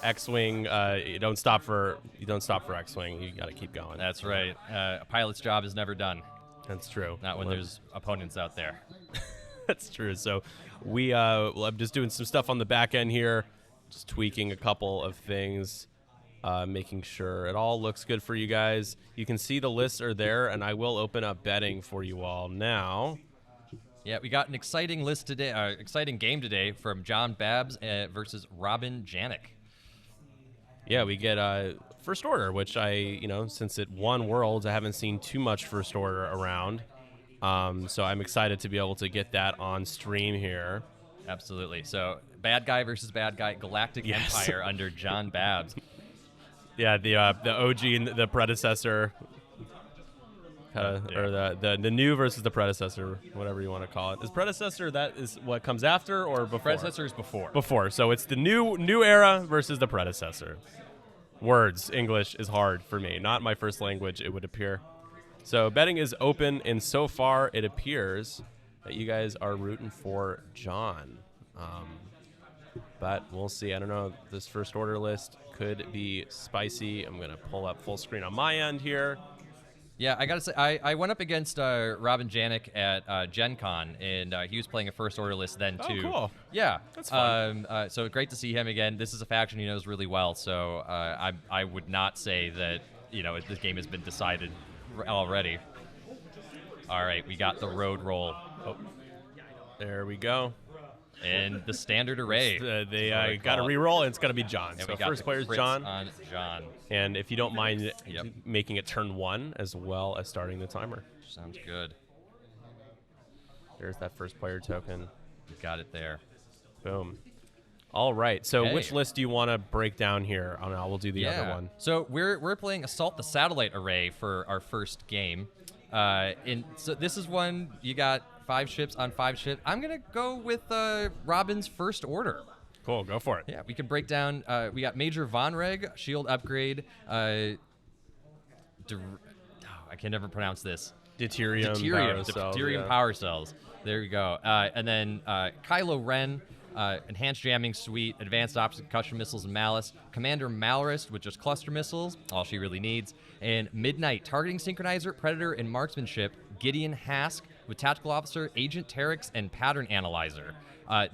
X-wing. You don't stop for X-wing. You got to keep going. That's right. A pilot's job is never done. That's true. Not when there's opponents out there. That's true. So I'm just doing some stuff on the back end here, just tweaking a couple of things, making sure it all looks good for you guys. You can see the lists are there, and I will open up betting for you all now. Yeah, we got an exciting list today, exciting game today from John Babs versus Robin Janik. Yeah, we get First Order, which since it won Worlds, I haven't seen too much First Order around. So I'm excited to be able to get that on stream here. Absolutely. So bad guy versus bad guy, Galactic Empire under John Babs. Yeah, the OG and the predecessor, or the new versus the predecessor, whatever you want to call it. Is predecessor that is what comes after or before? Predecessor is before. Before. So it's the new era versus the predecessor. Words, English is hard for me. Not my first language, it would appear. So betting is open, and so far it appears that you guys are rooting for John. But we'll see. I don't know. This First Order list could be spicy. I'm going to pull up full screen on my end here. Yeah, I got to say, I went up against Robin Janik at Gen Con, and he was playing a First Order list then, too. Oh, cool. Yeah. That's fun. So great to see him again. This is a faction he knows really well, so I would not say that, this game has been decided already. All right, we got the road roll. Oh, there we go. And the standard array. They got to re-roll, and it's going to be John. And so first player is John. On John. And if you don't mind making it turn 1 as well as starting the timer. Sounds good. There's that first player token. You got it there. Boom. All right. So Hey. which list do you want to break down here? Oh, no, we'll do the other one. So we're playing Assault the Satellite Array for our first game. So this is one you got 5 ships on 5 ships. I'm gonna go with Robin's First Order. Cool, go for it. Yeah, we can break down. We got Major Von Reg, shield upgrade. I can never pronounce this. Deuterium power cells. There you go. And then Kylo Ren, enhanced jamming suite, advanced optic custom missiles and malice. Commander Malorist with just cluster missiles, all she really needs. And Midnight, targeting synchronizer, predator, and marksmanship. Gideon Hask with tactical officer, agent Terex, and pattern analyzer.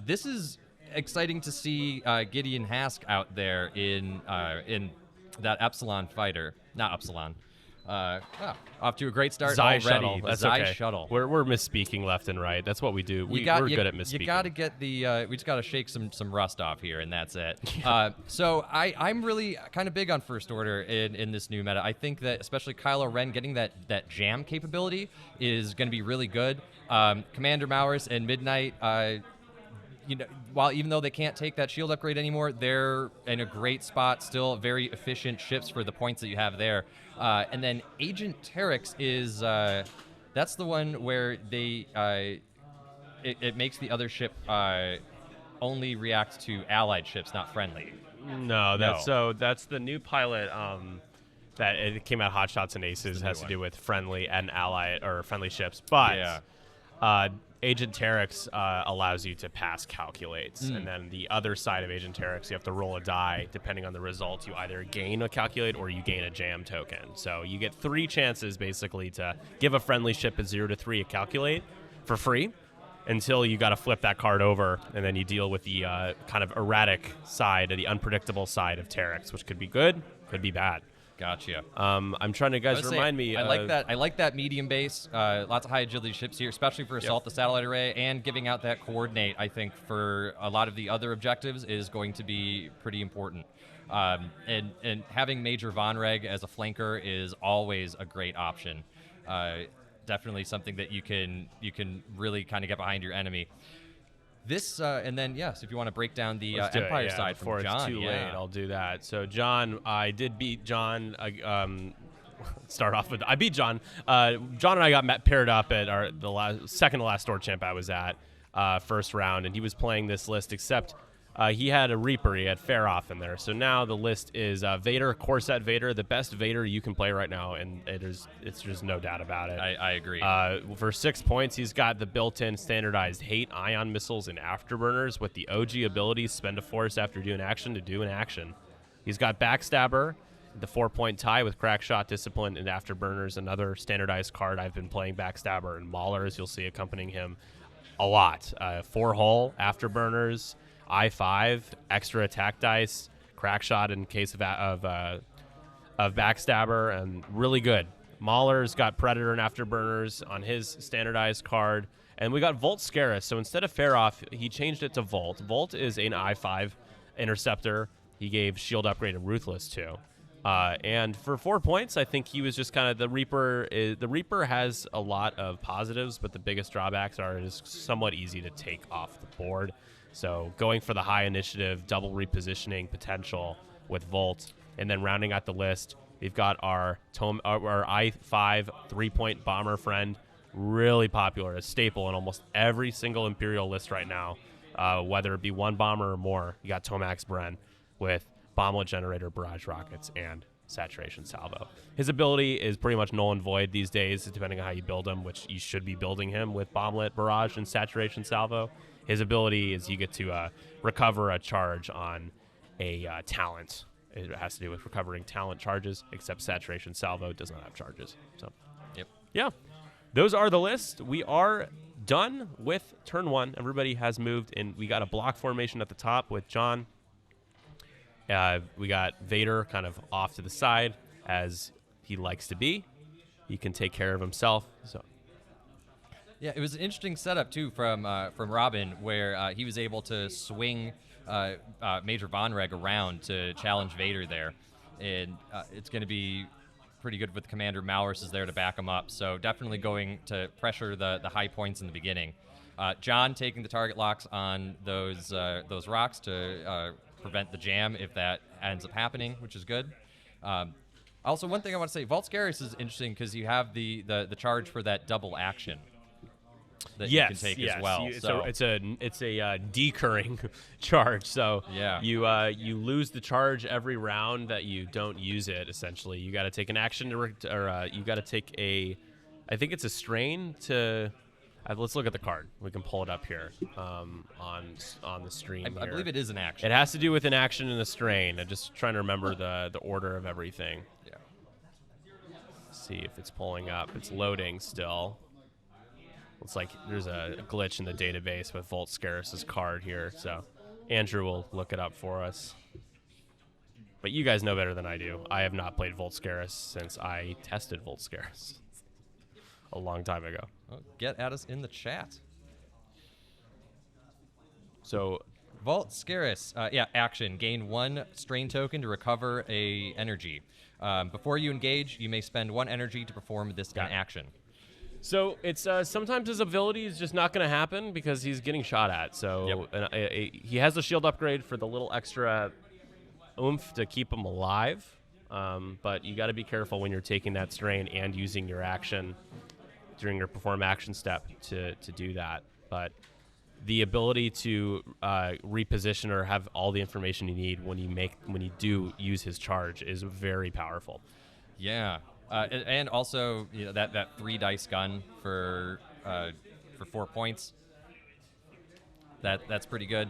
This is exciting to see Gideon Hask out there in that Epsilon fighter. Not Epsilon. Off to a great start already. Shuttle. The That's Xi okay. shuttle. We're misspeaking left and right. That's what we do. We're good at misspeaking. You got to get the. We just got to shake some rust off here, and that's it. So I'm really kind of big on First Order in this new meta. I think that especially Kylo Ren getting that jam capability is going to be really good. Commander Mauris and Midnight. Even though they can't take that shield upgrade anymore, they're in a great spot. Still very efficient ships for the points that you have there. And then Agent Terex is that's the one where they it makes the other ship only react to allied ships, not friendly. No, that's the new pilot. That it came out Hot Shots and Aces has to do with friendly and allied or friendly ships, but Agent Terex allows you to pass calculates, and then the other side of Agent Terex, you have to roll a die. Depending on the result, you either gain a calculate or you gain a jam token. So you get 3 chances, basically, to give a friendly ship a 0 to 3 a calculate for free until you got to flip that card over, and then you deal with the kind of erratic side, or the unpredictable side of Terex, which could be good, could be bad. Gotcha. I'm trying to remind me. I like that. I like that medium base. Lots of high agility ships here, especially for Assault the Satellite Array, and giving out that coordinate. I think for a lot of the other objectives is going to be pretty important. And having Major Von Reg as a flanker is always a great option. Definitely something that you can really kind of get behind your enemy. This and then yes, if you want to break down the Empire side before from John, it's too late, I'll do that. So John, I did beat John. Start off with I beat John. John and I got paired up at the second to last store champ I was at first round, and he was playing this list. Except he had a Reaper, he had Faroth in there. So now the list is Vader, Corset Vader, the best Vader you can play right now, and it's just no doubt about it. I agree. For 6 points, he's got the built-in standardized hate ion missiles and afterburners with the OG ability spend a force after doing action to do an action. He's got Backstabber, the 4-point tie with Crackshot, Discipline, and Afterburners, another standardized card. I've been playing Backstabber and Maulers. You'll see accompanying him a lot. 4-hull, Afterburners, I5, extra attack dice, Crackshot in case of Backstabber, and really good. Mahler's got Predator and Afterburners on his standardized card. And we got Volt Scarus. So instead of Fair Off, he changed it to Volt. Volt is an I5 interceptor. He gave Shield Upgrade and Ruthless to. And for 4 points, I think he was just kind of the Reaper. The Reaper has a lot of positives, but the biggest drawbacks are it is somewhat easy to take off the board. So going for the high initiative, double repositioning potential with Volt, and then rounding out the list, we've got our I5 3-point bomber friend, really popular, a staple in almost every single Imperial list right now, whether it be one bomber or more. You got Tomax Bren with Bomblet Generator, Barrage Rockets, and Saturation Salvo. His ability is pretty much null and void these days, depending on how you build him, which you should be building him with Bomblet, Barrage, and Saturation Salvo. His ability is you get to recover a charge on a talent. It has to do with recovering talent charges, except Saturation Salvo does not have charges. So, yep. Yeah. Those are the lists. We are done with turn 1. Everybody has moved, and we got a block formation at the top with John. We got Vader kind of off to the side, as he likes to be. He can take care of himself. So, yeah, it was an interesting setup too from Robin, where he was able to swing Major Von Reg around to challenge Vader there, and it's going to be pretty good with Commander Malrus is there to back him up. So definitely going to pressure the high points in the beginning. John taking the target locks on those rocks to prevent the jam if that ends up happening, which is good. Also, one thing I want to say, Vault Scarus is interesting because you have the charge for that double action that you can take as well. So it's a decurring charge. So yeah, you lose the charge every round that you don't use it. Essentially, you got to take an action to you got to take a, I think it's a strain to. Let's look at the card. We can pull it up here on the stream. I believe it is an action. It has to do with an action and a strain. I'm just trying to remember the order of everything. Yeah. Let's see if it's pulling up. It's loading still. Looks like there's a glitch in the database with Volt Scarus' card here. So Andrew will look it up for us. But you guys know better than I do. I have not played Volt Scarus since I tested Volt Scarus a long time ago. Well, get at us in the chat. So Vault Scarus, action. Gain 1 strain token to recover a energy. Before you engage, you may spend 1 energy to perform this in action. So it's sometimes his ability is just not going to happen because he's getting shot at. So he has the shield upgrade for the little extra oomph to keep him alive. But you got to be careful when you're taking that strain and using your action during your perform action step to do that. But the ability to reposition or have all the information you need when you do use his charge is very powerful. Yeah. And also, that 3 dice gun for 4 points. That's pretty good.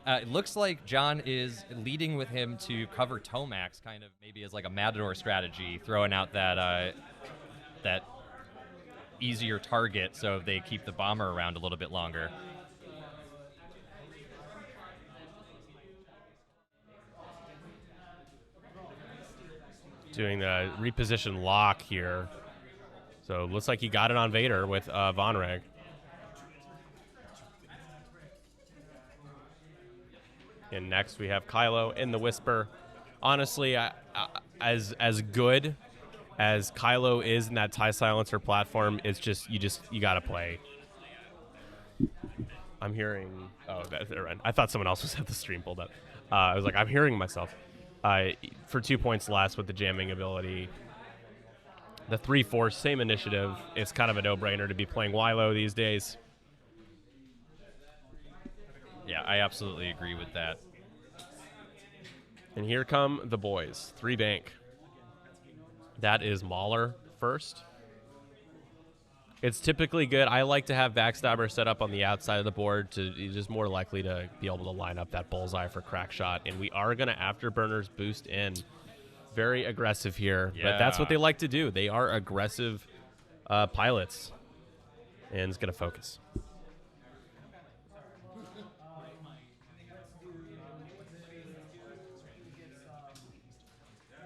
It looks like John is leading with him to cover Tomax, kind of maybe as like a Matador strategy, throwing out that easier target so they keep the bomber around a little bit longer. Doing the reposition lock here. So it looks like he got it on Vader with Von Reg. And next we have Kylo in the Whisper. Honestly, as good as Kylo is in that TIE Silencer platform, it's just you gotta play. I'm hearing. Oh, I thought someone else was at the stream pulled up. I was like, I'm hearing myself. For 2 points less with the jamming ability. The 3-4, same initiative. It's kind of a no-brainer to be playing Wilo these days. Yeah, I absolutely agree with that. And here come the boys. 3 bank. That is Mauler first. It's typically good. I like to have Backstabber set up on the outside of the board to you're just more likely to be able to line up that bullseye for crack shot. And we are going to Afterburners boost in. Very aggressive here, but that's what they like to do. They are aggressive pilots. And it's going to focus.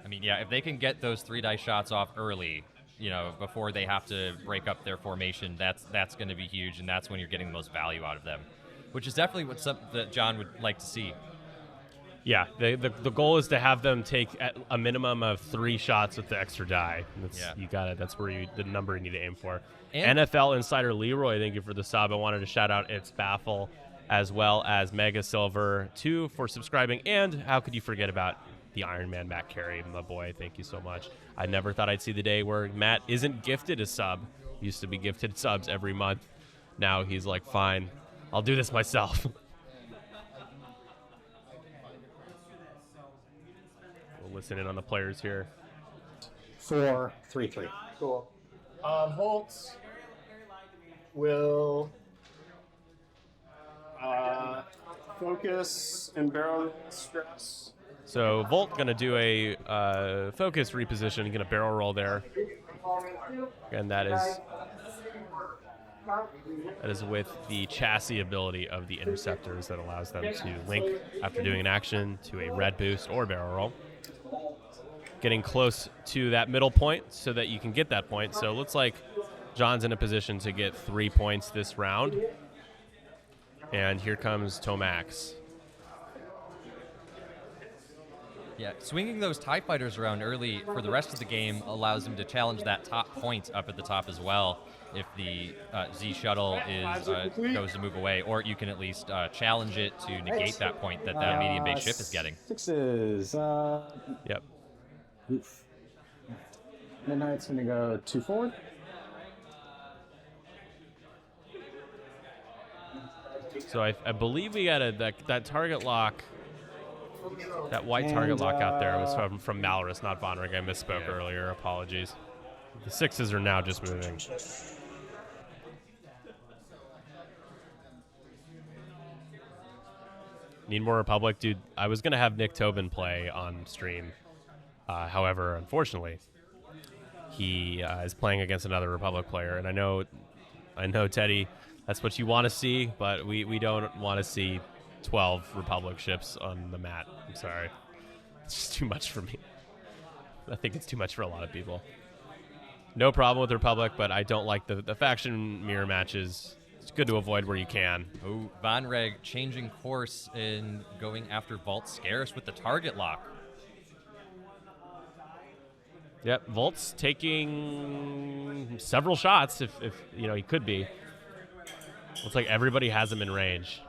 I mean, yeah, if they can get those 3-die shots off early, before they have to break up their formation, that's going to be huge, and that's when you're getting the most value out of them, which is definitely something that John would like to see. Yeah, the goal is to have them take a minimum of 3 shots with the extra die. You got it. That's where the number you need to aim for. And NFL Insider Leroy, thank you for the sub. I wanted to shout out It's Baffle as well as Mega Silver 2 for subscribing. And how could you forget about the Iron Man Matt Carey, my boy? Thank you so much. I never thought I'd see the day where Matt isn't gifted a sub. He used to be gifted subs every month. Now he's like, fine, I'll do this myself. We'll listen in on the players here. 4-3-3. Cool. Volt will focus and barrel stress. So Volt going to do a focus reposition, going to barrel roll there. And that is with the chassis ability of the interceptors that allows them to link after doing an action to a red boost or barrel roll. Getting close to that middle point so that you can get that point. So it looks like John's in a position to get 3 points this round. And here comes Tomax. Yeah, swinging those TIE fighters around early for the rest of the game allows him to challenge that top point up at the top as well. If the Z shuttle goes to move away, or you can at least challenge it to negate that point that medium base ship is getting. 6s. Yep. Oof. Midnight's going to go 2 forward. So I believe we got that target lock. That white target lock out there was from Malrus, not Vonreg. I misspoke earlier. Apologies. The 6s are now just moving. Need more Republic? Dude, I was going to have Nick Tobin play on stream. However, unfortunately, he is playing against another Republic player. And I know, Teddy, that's what you want to see, but we don't want to see 12 Republic ships on the mat. I'm sorry. It's just too much for me. I think it's too much for a lot of people. No problem with Republic, but I don't like the faction mirror matches. It's good to avoid where you can. Oh, Vonreg changing course and going after Vault Scarce with the target lock. Yep, Volt's taking several shots if he could be. Looks like everybody has him in range.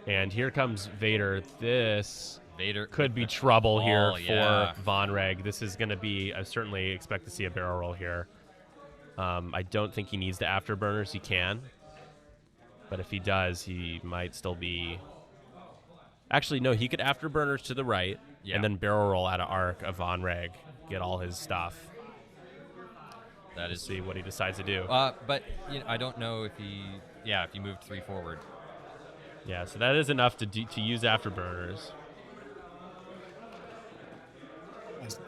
And here comes Vader. Vader could be trouble here for Vonreg. This is going to be, I certainly expect to see a barrel roll here. I don't think he needs the afterburners. He can. But if he does, he might still be... Actually, no, he could afterburners to the right and then barrel roll out of arc of Vonreg. Get all his stuff. That is see what he decides to do. But I don't know if he moved 3 forward. Yeah, so that is enough to use afterburners.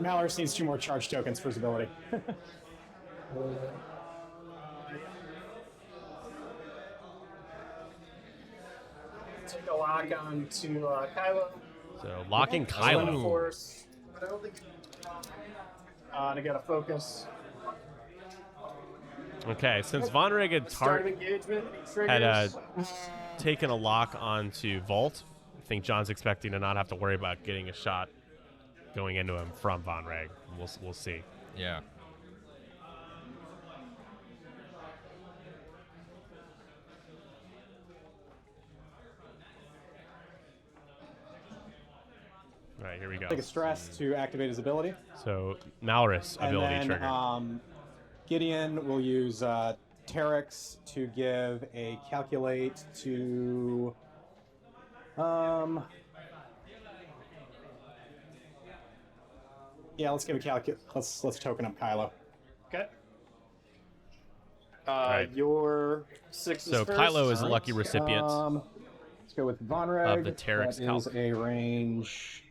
Malrus needs 2 more charge tokens for his ability. Take a lock on to Kylo. So locking Kylo. Force. To get a focus. Okay, since Vonreg had taken a lock onto Volt, I think John's expecting to not have to worry about getting a shot going into him from Vonreg. We'll see. Yeah. All right, here we go. Take a stress to activate his ability. So Malrus ability and then, trigger. Gideon will use Terex to give a calculate to let's give a calculate. Let's token up Kylo. Okay. Right. Your 6 So is first. Kylo is a lucky recipient. Let's go with Von Reg. Of the Terex That is a range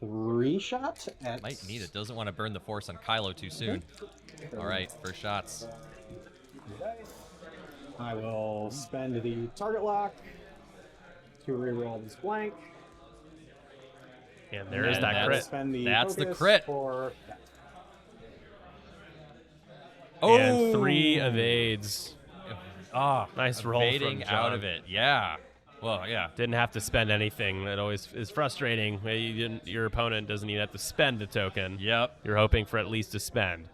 3 shot. At Might need it. Doesn't want to burn the force on Kylo too soon. All right, first shots. I will spend the target lock to reroll this blank. And there is And that crit. Spend the That's the focus crit. For that. And 3 evades. Ah, Nice roll evading from out John. of it. Yeah. Well, yeah. Didn't have to spend anything. That always is frustrating. Your opponent doesn't even have to spend a token. Yep. You're hoping for at least a spend.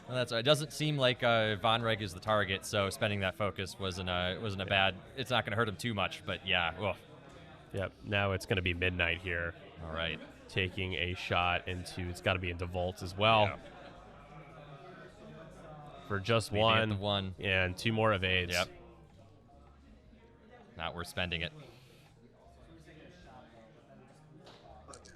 Well, that's right. It doesn't seem like Von Reg is the target, so spending that focus wasn't a bad. It's not going to hurt him too much, but yeah. Well, Yep. Now it's going to be midnight here. all right. Taking a shot into. It's got to be into Volt as well. Yeah. For just Leaving at the 1. one. And 2 more evades. Yep. Not worth spending it.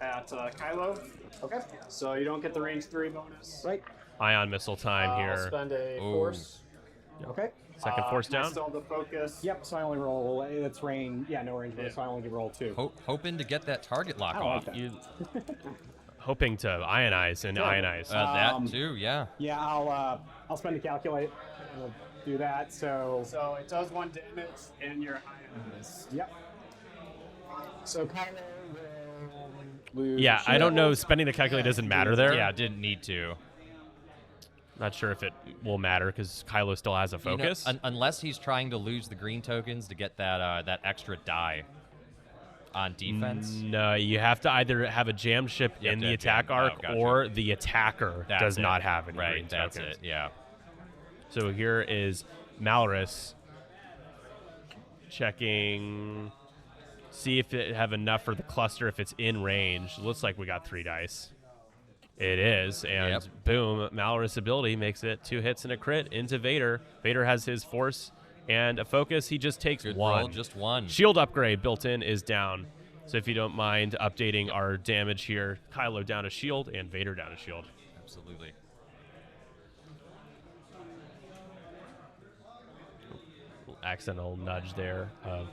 At Kylo. Okay. So you don't get the range 3 bonus. Right. Ion missile time I'll here. spend a Ooh. force. Okay. Second force Can I down. still have the focus. Yep. So I only roll. That's range. Yeah, no range. Yeah. So I only roll 2. Hoping to get that target lock I don't like off. that. You hoping to ionize and ionize. That too, yeah. Yeah, I'll spend the calculate. I'll do that. So So it does 1 damage and your ions. yep. So Kylo will lose. Yeah, a I don't know. shield. Spending the calculate doesn't matter there. Yeah, didn't need to. Not sure if it will matter because Kylo still has a You know, focus. unless he's trying to lose the green tokens to get that that extra die on defense. No, you have to either have a jam ship You have in to the have jam. attack arc Oh, gotcha. or the attacker That's does it. not have any right. green That's tokens. it. Yeah. So here is Malorus checking, see if it have enough for the cluster if it's in range. Looks like we got 3 dice. It is, and Yep. boom, Malorus ability makes it 2 hits and a crit into Vader. Vader has his force and a focus. He just takes Good 1. roll, just 1. Shield upgrade built in is down. So if you don't mind updating our damage here, Kylo down a shield and Vader down a shield. Absolutely. Accidental nudge there of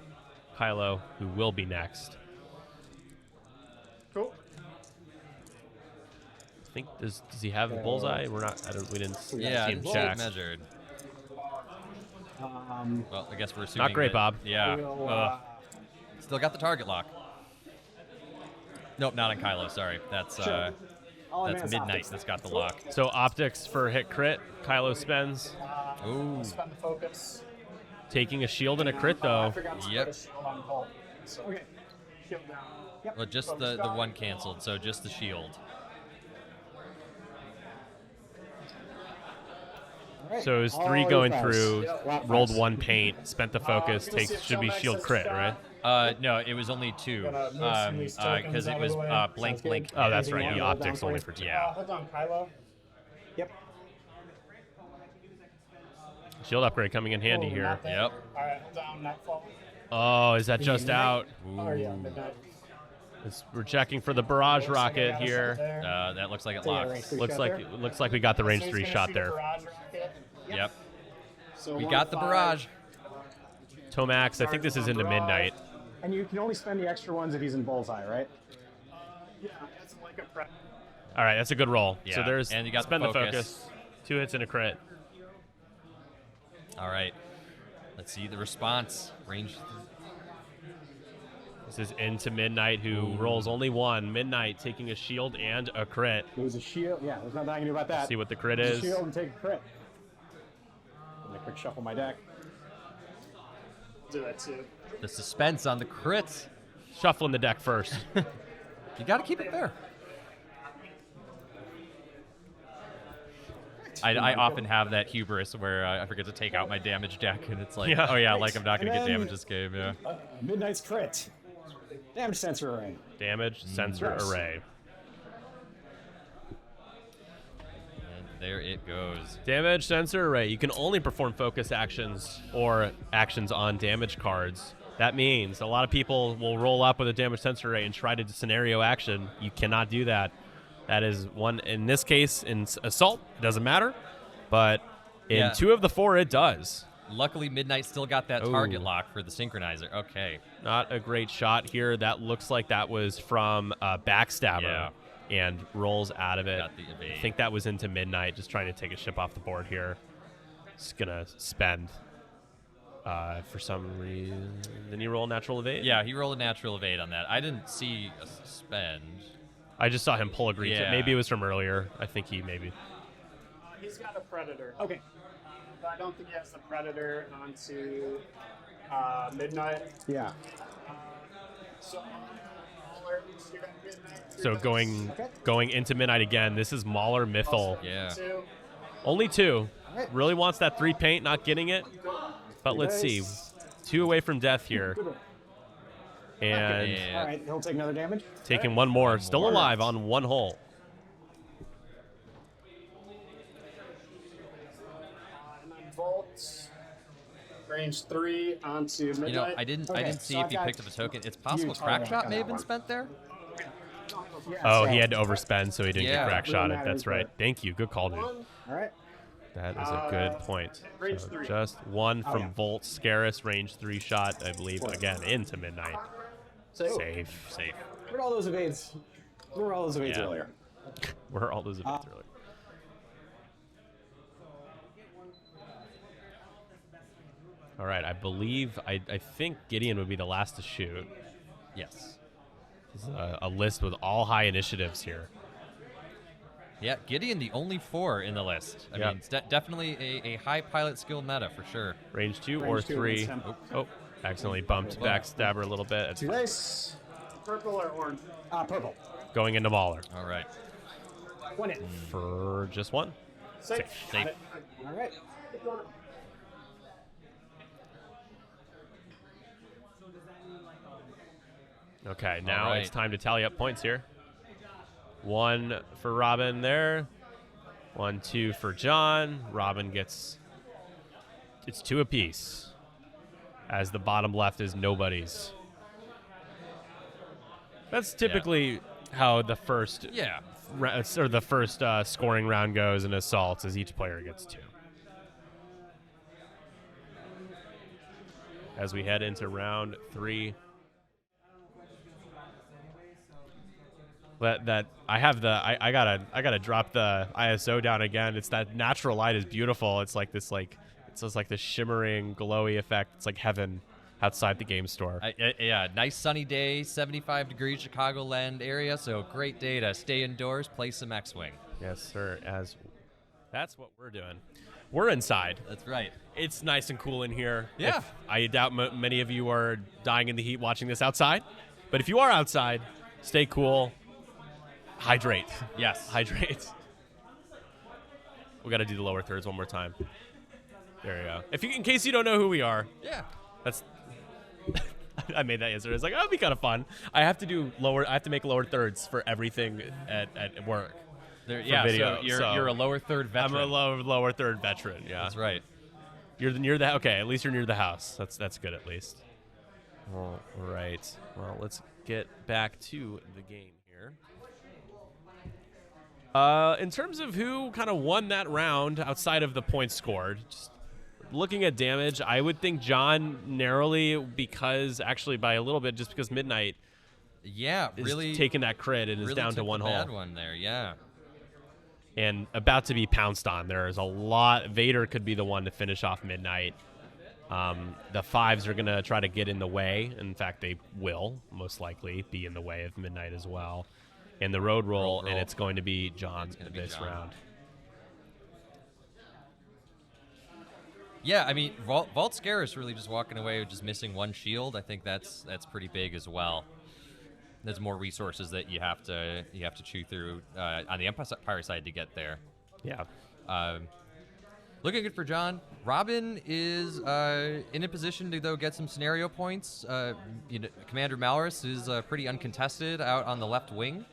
Kylo, who will be next. Cool. I think does he have a bullseye? We didn't see Yeah, him shield check. measured. Well, I guess we're assuming. Not great, that- Bob. Yeah. We'll, Still got the target lock. Nope, not on Kylo. Sorry, that's Sure. I'll that's advance midnight. optics. That's got the lock. So optics for hit crit. Kylo spends, Ooh. Spend the focus. taking a shield and a crit I though. forgot to Yep. put a shield on Bolt. So Okay. shield down. Yep. Well, just the one canceled, so just the shield. All right. So it was All 3 your going files. through, Lot rolled files. 1 paint, spent the focus, Can we see takes if should be Shellmax shield has crit, shot? right? No, it was only 2. Gonna move some of these tokens Because out it of was the way. blank, Sounds good. blank. Oh, that's Anything right. you The want to hold optics down only for for 2. Yeah. Hold on, Kylo. Yep. Shield upgrade coming in handy Oh, here. not that. Yep. All right, hold down, Nightfall. Oh, is that just out? Oh, yeah, midnight. We're checking for the barrage Looks like I rocket got us here. up there. That looks like it So you got a locks. range 3 Looks shot like there? looks like we got the range So he's 3 gonna shot shoot the there. barrage rocket. Yep. So We 1, got the 5. barrage. Tomax, I think this is into midnight. And you can only spend the extra ones if he's in bullseye, right? Yeah, it's like a prep. All right, that's a good roll. So Yeah, there's and you got the spend the focus. focus. 2 hits and a crit. All right. Let's see the response. Range. This is into midnight, who rolls only 1. Midnight taking a shield and a crit. Lose a shield. Yeah, there's nothing I can do about that. See what the crit Lose a is. shield and take a crit. Let me quick shuffle my deck. Do that too. The suspense on the crits. Shuffling the deck first. You got to keep it fair. I often have that hubris where I forget to take out my damage deck, and it's like, Yeah. oh yeah, like I'm not going to And get then- damage this game, yeah. Midnight's crit. Damage sensor array. Damage sensor Yes. array. And there it goes. Damage sensor array. You can only perform focus actions or actions on damage cards. That means a lot of people will roll up with a damage sensor array and try to do scenario action. You cannot do that. That is one, in this case, in assault, it doesn't matter. But In 2 of the 4, it does. Luckily, Midnight still got that target lock for the synchronizer. Okay. Not a great shot here. That looks like that was from Backstabber and rolls out of it. Got the evade. I think that was into Midnight, just trying to take a ship off the board here. Just going to spend for some reason. Didn't he roll a natural evade? Yeah, he rolled a natural evade on that. I didn't see a spend. I just saw him pull a grease. Yeah. Maybe it was from earlier. I think he maybe. He's got a Predator. Okay. But I don't think he has the Predator onto Midnight. Yeah. So going into Midnight again. This is Mauler Mythal. Yeah. Only 2. Right. Really wants that 3 paint, not getting it. But let's see. 2 away from death here. And All right, he'll take another damage. taking one more. Still more. alive on 1 hole. And then Volt, range 3 onto Midnight. You know, I didn't see so if I've he got picked up a token. It's possible totally crack shot on may have that been one. spent there. Yeah, Oh, so- he had to overspend, so he didn't Yeah. get crack shotted. Really That's right. matters, Thank you. Good call, dude. All right. That is a good point. range So 3. just 1 from yeah. Volt. Scarus, range 3 shot, I believe, again, into Midnight. Safe. Where'd all those evades? Where were all those evades Yeah. earlier? Where are all those events earlier? All right, I believe, I think Gideon would be the last to shoot. Yes. This is a list with all high initiatives here. Yeah, Gideon, the only 4 in the list. I Yep. mean, it's definitely a high pilot skill meta for sure. Range 2 Range or 2 3. against him. Oh, accidentally bumped Backstabber a little bit. It's 2 dice. Purple or orange? Purple. going into Mauler All right. 1 in. for just 1. Safe. Safe. All right. Okay, now right. it's time to tally up points here. 1 for Robin there. 1, 2 for John. Robin gets, it's 2 apiece, as the bottom left is nobody's. That's typically how the first Yeah. or the first scoring round goes in assaults, as each player gets 2. As we head into round 3. That I have the I gotta drop the ISO down again. It's that natural light is beautiful. It's like this it's just like this shimmering glowy effect. It's like heaven outside the game store. Yeah, nice sunny day, 75 degrees Chicagoland area, so great day to stay indoors, play some X-Wing. Yes, sir. As that's what we're doing. We're inside. That's right. It's nice and cool in here. Yeah. I doubt many of you are dying in the heat watching this outside, but if you are outside, stay cool. Hydrate. Yes. Hydrate. We got to do the lower thirds one more time. There you go. In case you don't know who we are, Yeah. that's. I made that answer. It's like, oh, it'd be kind of fun. I have to make lower thirds for everything at work. Yeah, video, so you're so a lower third veteran. I'm a lower third veteran. Yeah, That's right. You're near the okay. At least you're near the house. That's good at least. All right. Well, let's get back to the game here. In terms of who kind of won that round outside of the points scored, just looking at damage, I would think John narrowly actually by a little bit, just because Midnight Yeah, is really taking that crit and is really down to took 1 the hole. bad one there. Yeah. And about to be pounced on. There is a lot. Vader could be the one to finish off Midnight. The 5s are going to try to get in the way. In fact, they will most likely be in the way of Midnight as well. In the road roll, and it's going to be John this round. Yeah, I mean, Vault Scarus really just walking away with just missing 1 shield. I think that's pretty big as well. There's more resources that you have to chew through on the Empire side to get there. Yeah. Looking good for John. Robin is in a position to though get some scenario points. Commander Malrus is pretty uncontested out on the left wing,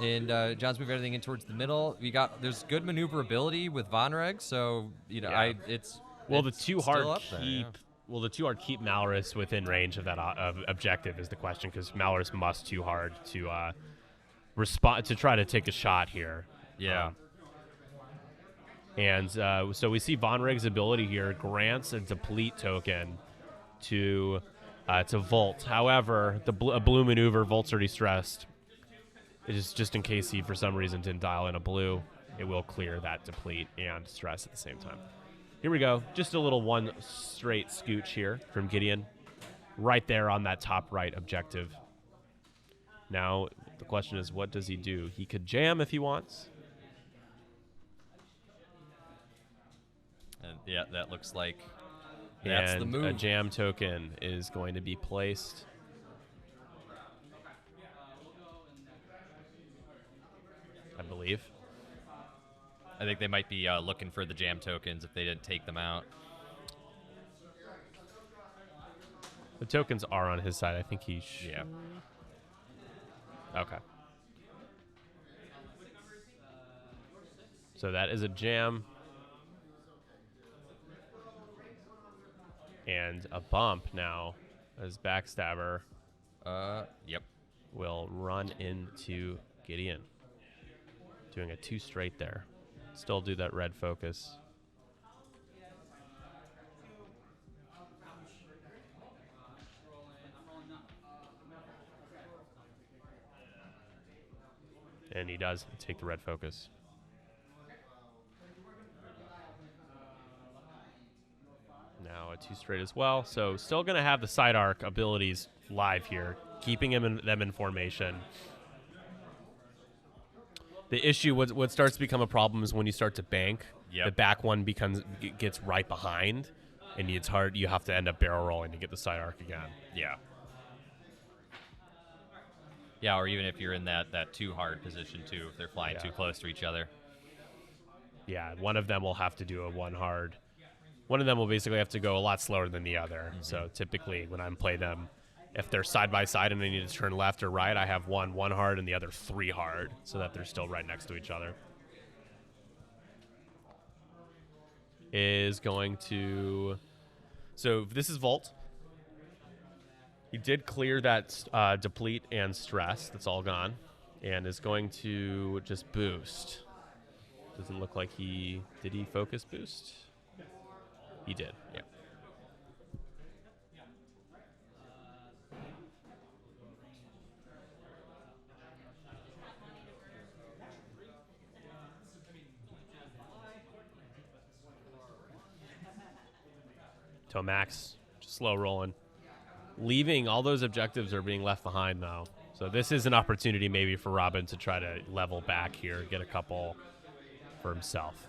and John's moving everything in towards the middle. There's good maneuverability with Vonreg, so the 2 hard keep Malrus within range of that objective is the question, because Malrus must 2 hard to respond to try to take a shot here. Yeah. And so we see Von Rig's ability here grants a deplete token to Volt. However, a blue maneuver, Volt's already stressed. It is just in case he, for some reason, didn't dial in a blue, it will clear that deplete and stress at the same time. Here we go. Just a little one straight scooch here from Gideon. Right there on that top right objective. Now, the question is, what does he do? He could jam if he wants. And yeah, that looks like that's and the move. A jam token is going to be placed. I believe. I think they might be looking for the jam tokens if they didn't take them out. The tokens are on his side. I think he Yeah. Okay. So that is a jam. And a bump now as Backstabber Yep. will run into Gideon. Doing a 2 straight there. Still do that red focus. And he does take the red focus. Now a 2 straight as well. So still going to have the side arc abilities live here, keeping them in formation. The issue, what starts to become a problem is when you start to bank, the back one gets right behind, and it's hard. You have to end up barrel rolling to get the side arc again. Yeah. Yeah, or even if you're in that too hard position too, if they're flying too close to each other. Yeah, one of them will have to do a 1 hard. One of them will basically have to go a lot slower than the other. Mm-hmm. So typically when I play them, if they're side by side and they need to turn left or right, I have one hard and the other 3 hard so that they're still right next to each other. Is going to... So this is Volt. He did clear that deplete and stress. That's all gone. And is going to just boost. Doesn't look like he... Did he focus boost? He did, yeah. Tomax, just slow rolling. Leaving, all those objectives are being left behind now. So this is an opportunity maybe for Robin to try to level back here, get a couple for himself.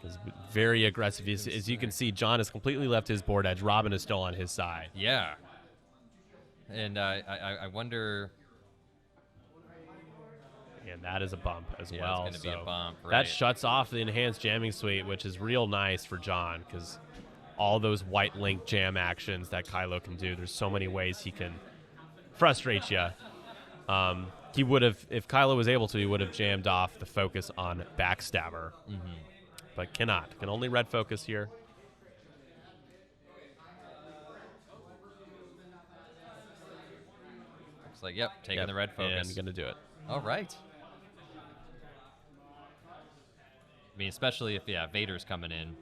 Because very aggressive. As you can see, John has completely left his board edge. Robin is still on his side. Yeah. And I wonder... And that is a bump as yeah, well. It's going to be a bump, right? That shuts off the enhanced jamming suite, which is real nice for John, because all those white link jam actions that Kylo can do, there's so many ways he can frustrate you. He would have, if Kylo was able to, he would have jammed off the focus on Backstabber. Mm-hmm. But cannot. Can only red focus here. Looks like, taking the red focus. And going to do it. All right. I mean, especially if, Vader's coming in.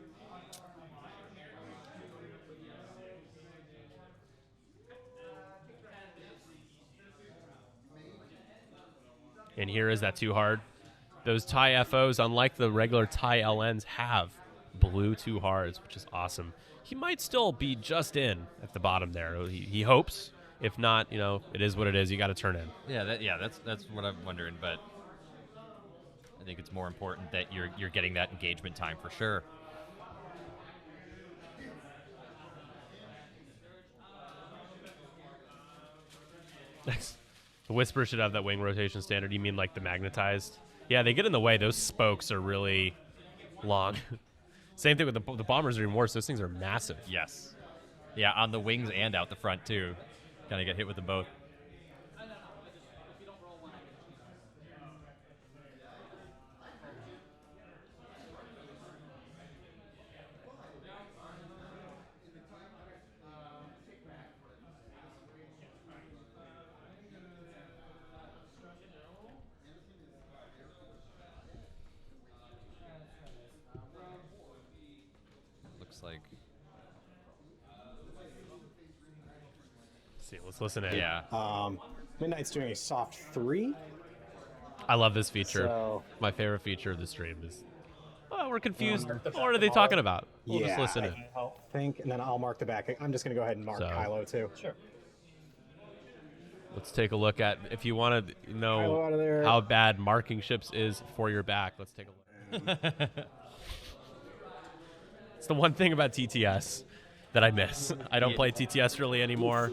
And here is that 2 hard. Those TIE FOs, unlike the regular TIE LNs, have blue 2 hards, which is awesome. He might still be just in at the bottom there. He hopes. If not, it is what it is. You got to turn in. Yeah, that's what I'm wondering. But I think it's more important that you're getting that engagement time for sure. The Whisper should have that wing rotation standard. You mean like the magnetized? Yeah, they get in the way. Those spokes are really long. Same thing with the bombers are even worse. Those things are massive. Yes. Yeah, on the wings and out the front too. Kind of get hit with them both. like. Let's see, let's listen in. Yeah. Midnight's doing a soft 3. I love this feature. So, My favorite feature of the stream is, oh, we're confused. What are they talking about? We'll just Yeah, listen in. I think, and then I'll mark the back. I'm just going to go ahead and mark So- Kylo too. Sure. Let's take a look at, if you want to Kylo know out of there. how bad marking ships is for your back, let's take a look. It's the one thing about TTS that I miss. I don't play TTS really anymore.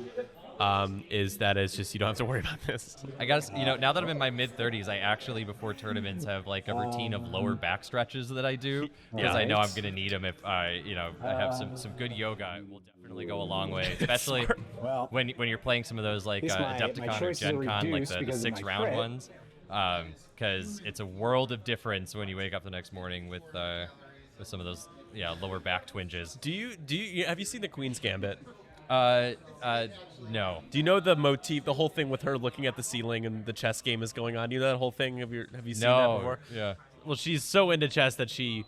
Is that it's just you don't have to worry about this. I guess now that I'm in my mid-30s, I actually before tournaments have like a routine of lower back stretches that I do because I know I'm gonna need them if I have some good yoga. It will definitely go a long way, especially Well, when you're playing some of those like least my Adepticon or choices are Gen Con, like reduced the because of 6-round my crit. ones, because it's a world of difference when you wake up the next morning with some of those lower back twinges. Do you have you seen the Queen's Gambit? No. Do you know the motif, the whole thing with her looking at the ceiling and the chess game is going on? You know that whole thing? Have you seen that before? Yeah. Well, she's so into chess that she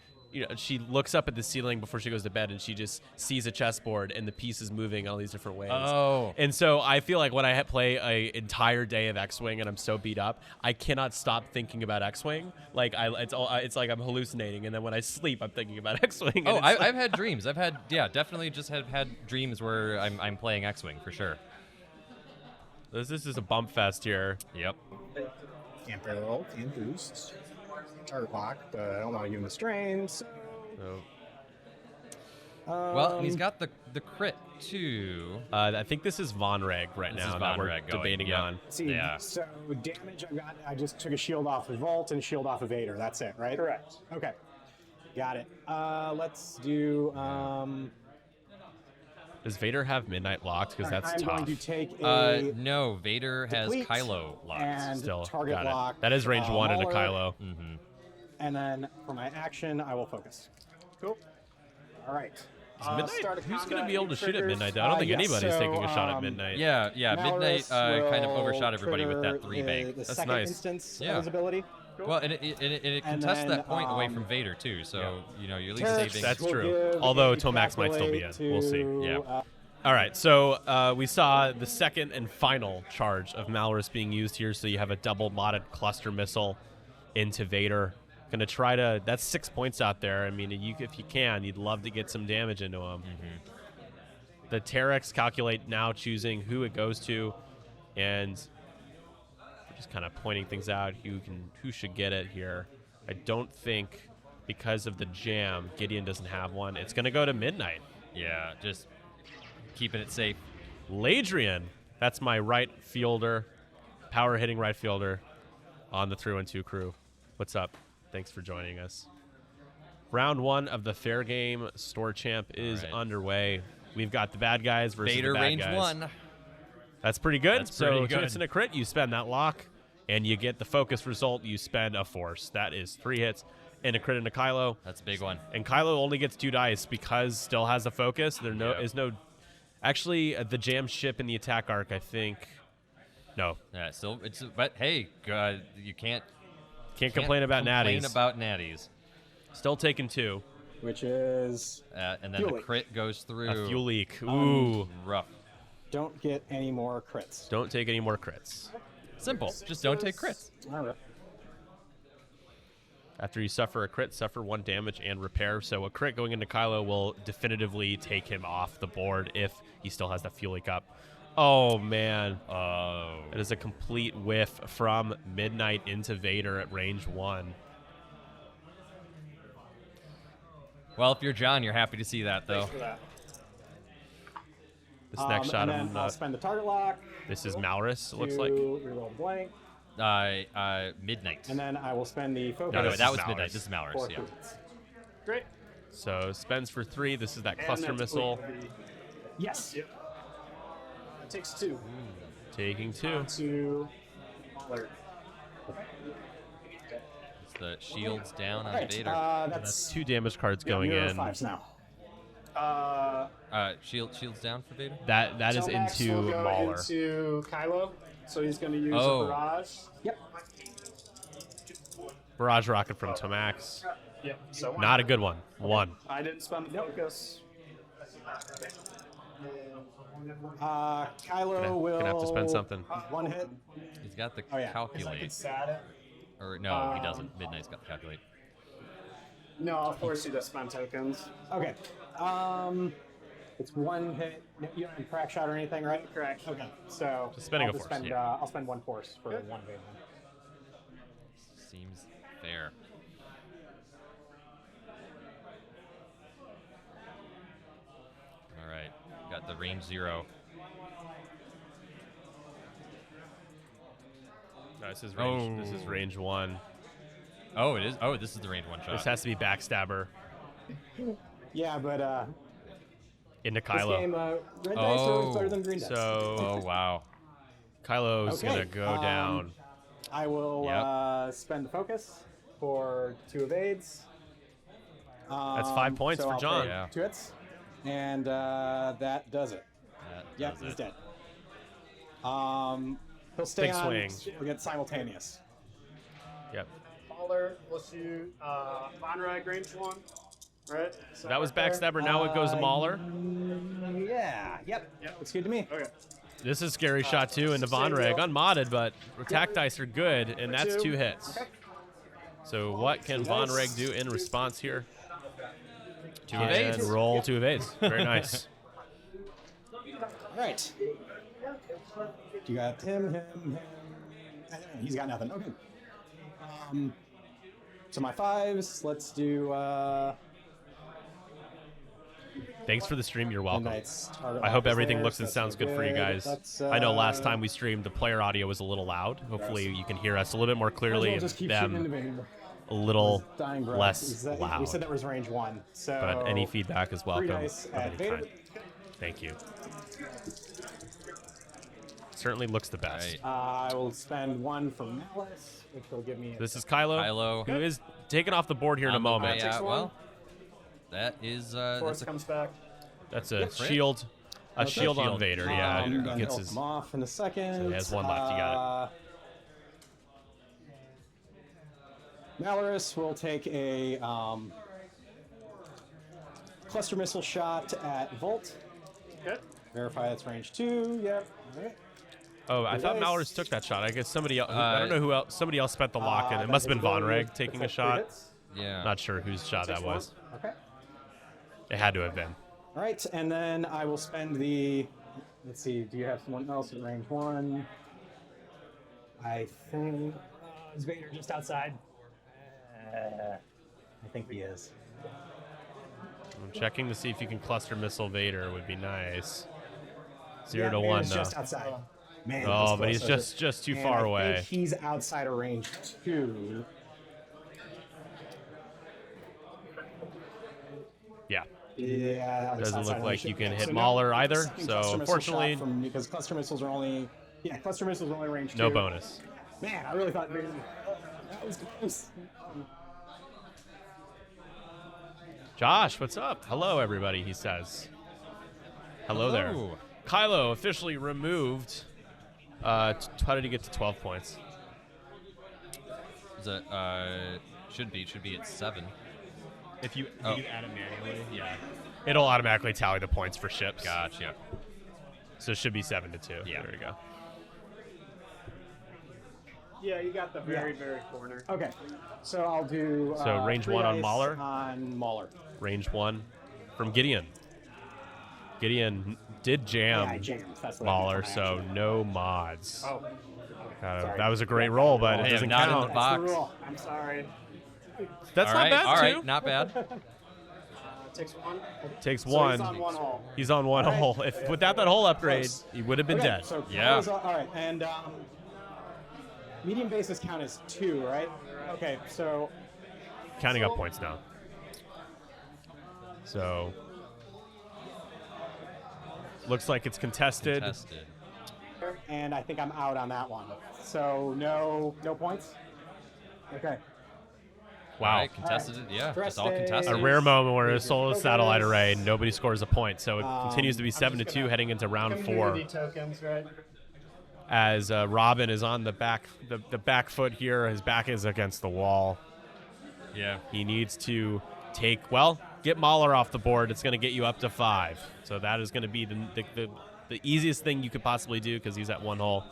looks up at the ceiling before she goes to bed and she just sees a chessboard and the pieces moving all these different ways. Oh. And so I feel like when I play an entire day of X-Wing and I'm so beat up, I cannot stop thinking about X-Wing. Like it's like I'm hallucinating, and then when I sleep, I'm thinking about X-Wing. Oh, I've had dreams. I've had definitely just have had dreams where I'm playing X-Wing for sure. This is a bump fest here. Yep. can't barrel, can't boost. Target lock, but I don't want to give him the strains. So, Well, and he's got the crit too. I think this is Von Reg right This now is that Von we're Reg going, debating yep. on. See, Yeah. so damage I just took a shield off of Vault and a shield off of Vader. That's it, right? Correct. Okay. Got it. Let's do. Does Vader have Midnight locked? Because that's I'm tough. going to take a No, Vader has deplete Kylo locked. and Still, target got lock. it. That is range 1 and a Mauler, Kylo. And then for my action, I will focus. Cool. All right. Midnight? Start a Who's going to combat, be able to shoot at triggers. midnight? Though? I don't think Yes, anybody's so, taking a shot at midnight. Yeah, Midnight Malorus kind of will overshot everybody with that trigger 3 bank. The That's second nice. instance Yeah. of his ability. Well, and it And contests then, that point away from Vader too, so you're at least Terex saving. That's will true. give Although a Tomax might still be in. calculate We'll see. to, Yeah. All right, so we saw the second and final charge of Malorus being used here, so you have a double modded cluster missile into Vader. Going to try to... That's 6 points out there. I mean, if you can, you'd love to get some damage into him. The Terex calculate now choosing who it goes to, and just kind of pointing things out who should get it here. I don't think, because of the jam, Gideon doesn't have one. It's going to go to Midnight. Yeah, just keeping it safe. Ladrian, that's my right fielder, power hitting right fielder on the 3-1-2 crew. What's up? Thanks for joining us. Round 1 of the Fair Game Store Champ is right. underway. We've got the bad guys versus Vader the bad range guys. 1. That's pretty good. That's So pretty good. chance and a crit, you spend that lock, and you get the focus result. You spend a force. That is 3 hits and a crit into Kylo. That's a big one. And Kylo only gets 2 dice because still has a focus. There is no. Actually, the jam ship in the attack arc, I think. No, Yeah, still but hey, you can't complain about complain natties. about natties. Still taking 2. which is And then Fuel the leak. crit goes through. A fuel leak. Ooh. Rough. don't get any more crits. Don't take any more crits. Simple. Just don't take crits. All right. After you suffer a crit, suffer 1 damage and repair. So a crit going into Kylo will definitively take him off the board if he still has that fuel leak up. Oh, man. Oh. It is a complete whiff from Midnight into Vader at range 1. Well, if you're John, you're happy to see that, though. For that. This next shot and of then I'll spend the target lock. this is Malorus, it looks to like. reroll blank, Midnight. and then I will spend the focus. No, this that is was Malorus. Midnight. This is Malorus, for yeah. crits. Great. So spends for 3. This is that And cluster that's missile. complete for the- Yes. Yep. That takes 2. Taking 2. To alert. It's the shields down on All right. Vader. That's That's 2 damage cards going mirror in. 5s now. Shields down for Vader. That is Tomax into will go Mauler. into Kylo, so he's going to use Oh. a barrage. Yep. Barrage rocket from Tomax. Yep. So Not a good one. 1. I didn't spend the focus. Kylo will gonna have to spend something. one hit. He's got the Oh, yeah. calculate. Sad. Or no, he doesn't. Midnight's got the calculate. No, I'll force you to spend tokens. Okay. It's one hit. You don't have crack shot or anything, right? Correct. Okay. So Just spending I'll a just force, spend, yeah. I'll spend one force for one evasion. Seems fair. All right, got the range 0. No, this is range. This is range 1. Oh, it is. Oh, this is the range 1 shot. This has to be backstabber Yeah, but into this Kylo. game, red dice are always better than green dice. So Oh wow. Kylo's Okay, gonna go down. I will Yep. spend the focus for 2 evades. That's 5 points so for I'll John. take Yeah. 2 hits, and that does it. That Yep, does he's it. dead. He'll stay Big on. swing. We'll get simultaneous. Yep. Mauler will shoot Von Reg range 1. Right? So That was right there. backstabber. Now it goes to Mauler. Yeah. Yep. Looks good to me. Okay. This is scary shot too into Von Reg, unmodded, but attack dice are good, and that's 2 hits. Okay. So what can Von Reg do in response here? 2 And evades. roll 2 evades. Very nice. All right. You got him. He's got nothing. Okay. So my 5s. Let's do. Thanks for the stream. You're welcome. Midnight's target I hope lock is everything there, looks so and that's sounds good for you guys. That's, I know last time we streamed, the player audio was a little loud. Hopefully you can hear us a little bit more clearly and just keep shooting into them me. a little Dying breath. less We loud. said that was range 1. So. But any feedback is welcome dice of at any Vader. kind. Thank you. Certainly looks the best. Right. I will spend 1 for Malice, which will give me. This is Kylo, Kylo. who is taken off the board here in a On the moment. way Takes out. one. Well, that is Force that's a comes back. That's a Crit? shield. A Okay. shield on Shield. Vader, yeah. And He then gets he'll his. come off in a second. So he has 1 left, you got Malorus will take a cluster missile shot at Volt. Okay. Verify that's range 2. Yep. All right. Oh, I thought Nice. Malorus took that shot. I guess somebody else. I don't know who else. Somebody else spent the lock in. It That must have is been Von going Reg with- taking a that's 3 shot. hits. yeah. Not sure whose shot that Takes one. was. Okay. It had to have been. All right, and then I will spend the. Let's see. Do you have someone else in range 1? I think. Is Vader just outside? I think he is. I'm checking to see if you can cluster missile Vader. Would be nice. 0 Yeah, to Vader's 1 just though. outside. Man, that Oh, was but close. he's just too And far I away. think he's outside of range 2. Yeah. Yeah, that was Doesn't outside look of like range you 2. can Yeah, hit so Mauler no either, second so cluster missile unfortunately- shot because cluster missiles are only. Yeah, cluster missiles are only range 2. No bonus. Man, I really thought Vader. That was close. Josh, what's up? Hello, everybody, he says. Hello there. Hello. Kylo officially removed. How did he get to 12 points? Is it, should be at 7. If you, Oh. you add it manually, yeah. It'll automatically tally the points for ships. Gotcha. So it should be 7 to 2. Yeah. There we go. Yeah, you got the very corner. Okay, so I'll do. So range 3 1 on dice Mauler? On Mauler. Range 1 from Gideon. Gideon did Yeah, I jam jammed. That's what I Mauler, meant by so accident. no mods. Oh, Sorry. That was a great roll, but I it am doesn't not in the count. box. That's the rule. I'm sorry. That's all not right, bad, all too. right, not bad. Takes 1. Takes So 1. he's on 1 hole. He's on 1 All right. hole. If without that hole upgrade, Close. he would have been Okay, dead. So Yeah. all right, and medium basis count is 2, right? Okay, so Counting up points now. So looks like it's contested. Tested. and I think I'm out on that one. So no points. Okay. Wow. All right, contested it. Yeah, Dress just all day. contested. A rare moment where a Here's solo your satellite focus. array, nobody scores a point. So it continues to be 7 to 2 heading into round 4 Community tokens, right? as Robin is on the back foot here. His back is against the wall. Yeah. He needs to take, well, get Mahler off the board. It's going to get you up to 5. So that is going to be the easiest thing you could possibly do because he's at 1 hull.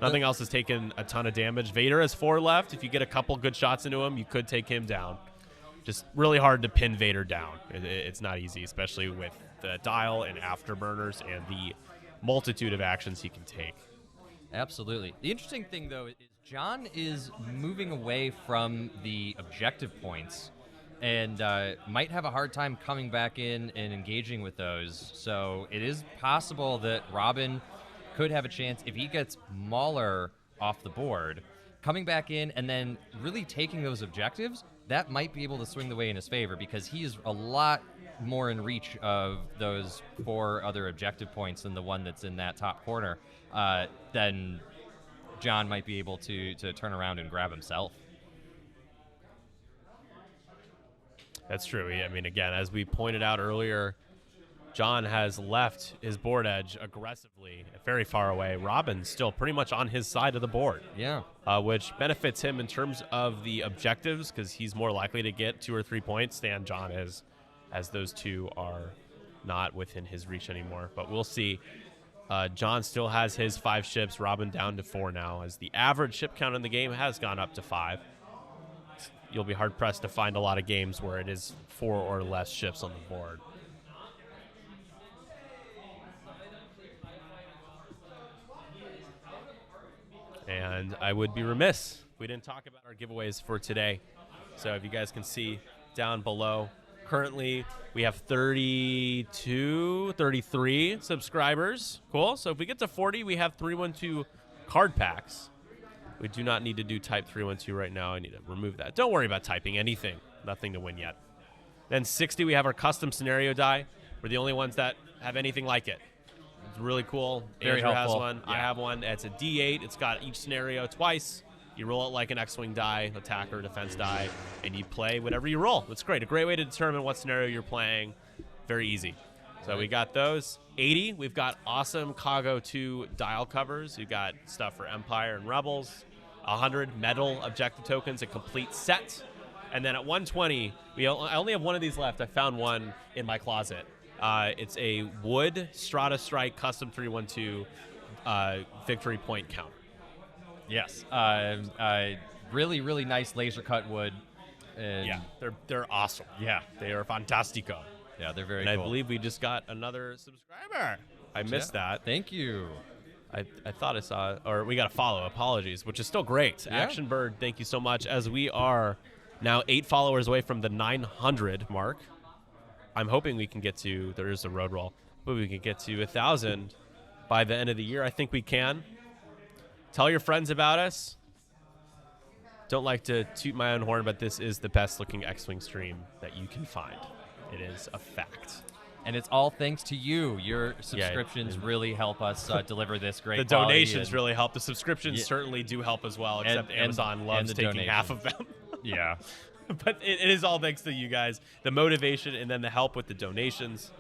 Nothing else has taken a ton of damage. Vader has 4 left. If you get a couple good shots into him, you could take him down. Just really hard to pin Vader down. It's not easy, especially with the dial and afterburners and the multitude of actions he can take. Absolutely. The interesting thing, though, is John is moving away from the objective points and might have a hard time coming back in and engaging with those. So it is possible that Robin could have a chance if he gets Mahler off the board, coming back in and then really taking those objectives. That might be able to swing the way in his favor because he is a lot more in reach of those 4 other objective points than the one that's in that top corner. Then John might be able to turn around and grab himself. That's true. I mean, again, as we pointed out earlier, John has left his board edge aggressively, very far away. Robin's still pretty much on his side of the board. Yeah. Which benefits him in terms of the objectives because he's more likely to get 2 or 3 points than John is, as those 2 are not within his reach anymore. But we'll see. John still has his 5 ships. Robin down to 4 now, as the average ship count in the game has gone up to 5. You'll be hard-pressed to find a lot of games where it is 4 or less ships on the board. And I would be remiss if we didn't talk about our giveaways for today. So if you guys can see down below, currently we have 33 subscribers. Cool. So if we get to 40, we have 312 card packs. We do not need to do type 312 right now. I need to remove that. Don't worry about typing anything. Nothing to win yet. Then 60, we have our custom scenario die. We're the only ones that have anything like it. It's really cool. Very Andrew helpful. has one. Yeah. I have one. It's a D8. It's got each scenario twice. You roll it like an X-Wing die, attacker, defense die, and you play whatever you roll. It's great. A great way to determine what scenario you're playing. Very easy. So we got those. 80, we've got awesome Kago 2 dial covers. We've got stuff for Empire and Rebels. 100 metal objective tokens, a complete set. And then at 120, I only have one of these left. I found one in my closet. It's a wood Strata Strike custom 312 victory point counter. Yes. Really, really nice laser cut wood. And Yeah, they're awesome. Yeah. They are fantastico. Yeah, they're very And cool. I believe we just got another subscriber. I missed that. Thank you. I thought I saw, or we got a follow. Apologies, which is still great. Yeah. Action Bird, thank you so much. As we are now 8 followers away from the 900 mark. I'm hoping we can get to, there is a road roll, but we can get to 1,000 by the end of the year. I think we can. Tell your friends about us. Don't like to toot my own horn, but this is the best looking X-Wing stream that you can find. It is a fact. And it's all thanks to you. Your subscriptions really help us deliver this great The quality donations and- really help. The subscriptions Yeah. certainly do help as well, except And- Amazon and loves the taking donations. half of them. Yeah. But it is all thanks to you guys. The motivation and then the help with the donations.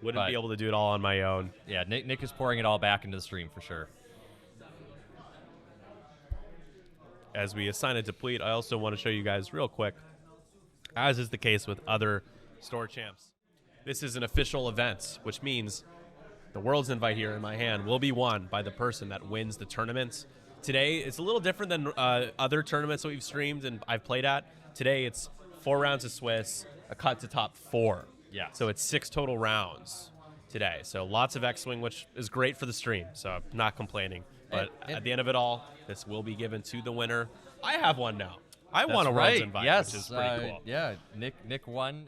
Wouldn't be able to do it all on my own. Yeah, Nick is pouring it all back into the stream for sure. As we assign a deplete, I also want to show you guys real quick, as is the case with other store champs. This is an official event, which means the World's Invite here in my hand will be won by the person that wins the tournament. Today, it's a little different than other tournaments that we've streamed and I've played at. Today, it's 4 rounds of Swiss, a cut to top 4. Yeah. So it's 6 total rounds today. So lots of X-Wing, which is great for the stream. So I'm not complaining. But at the end of it all, this will be given to the winner. I have one now. I won a World's Invite, yes. which is pretty cool. Yeah, Nick won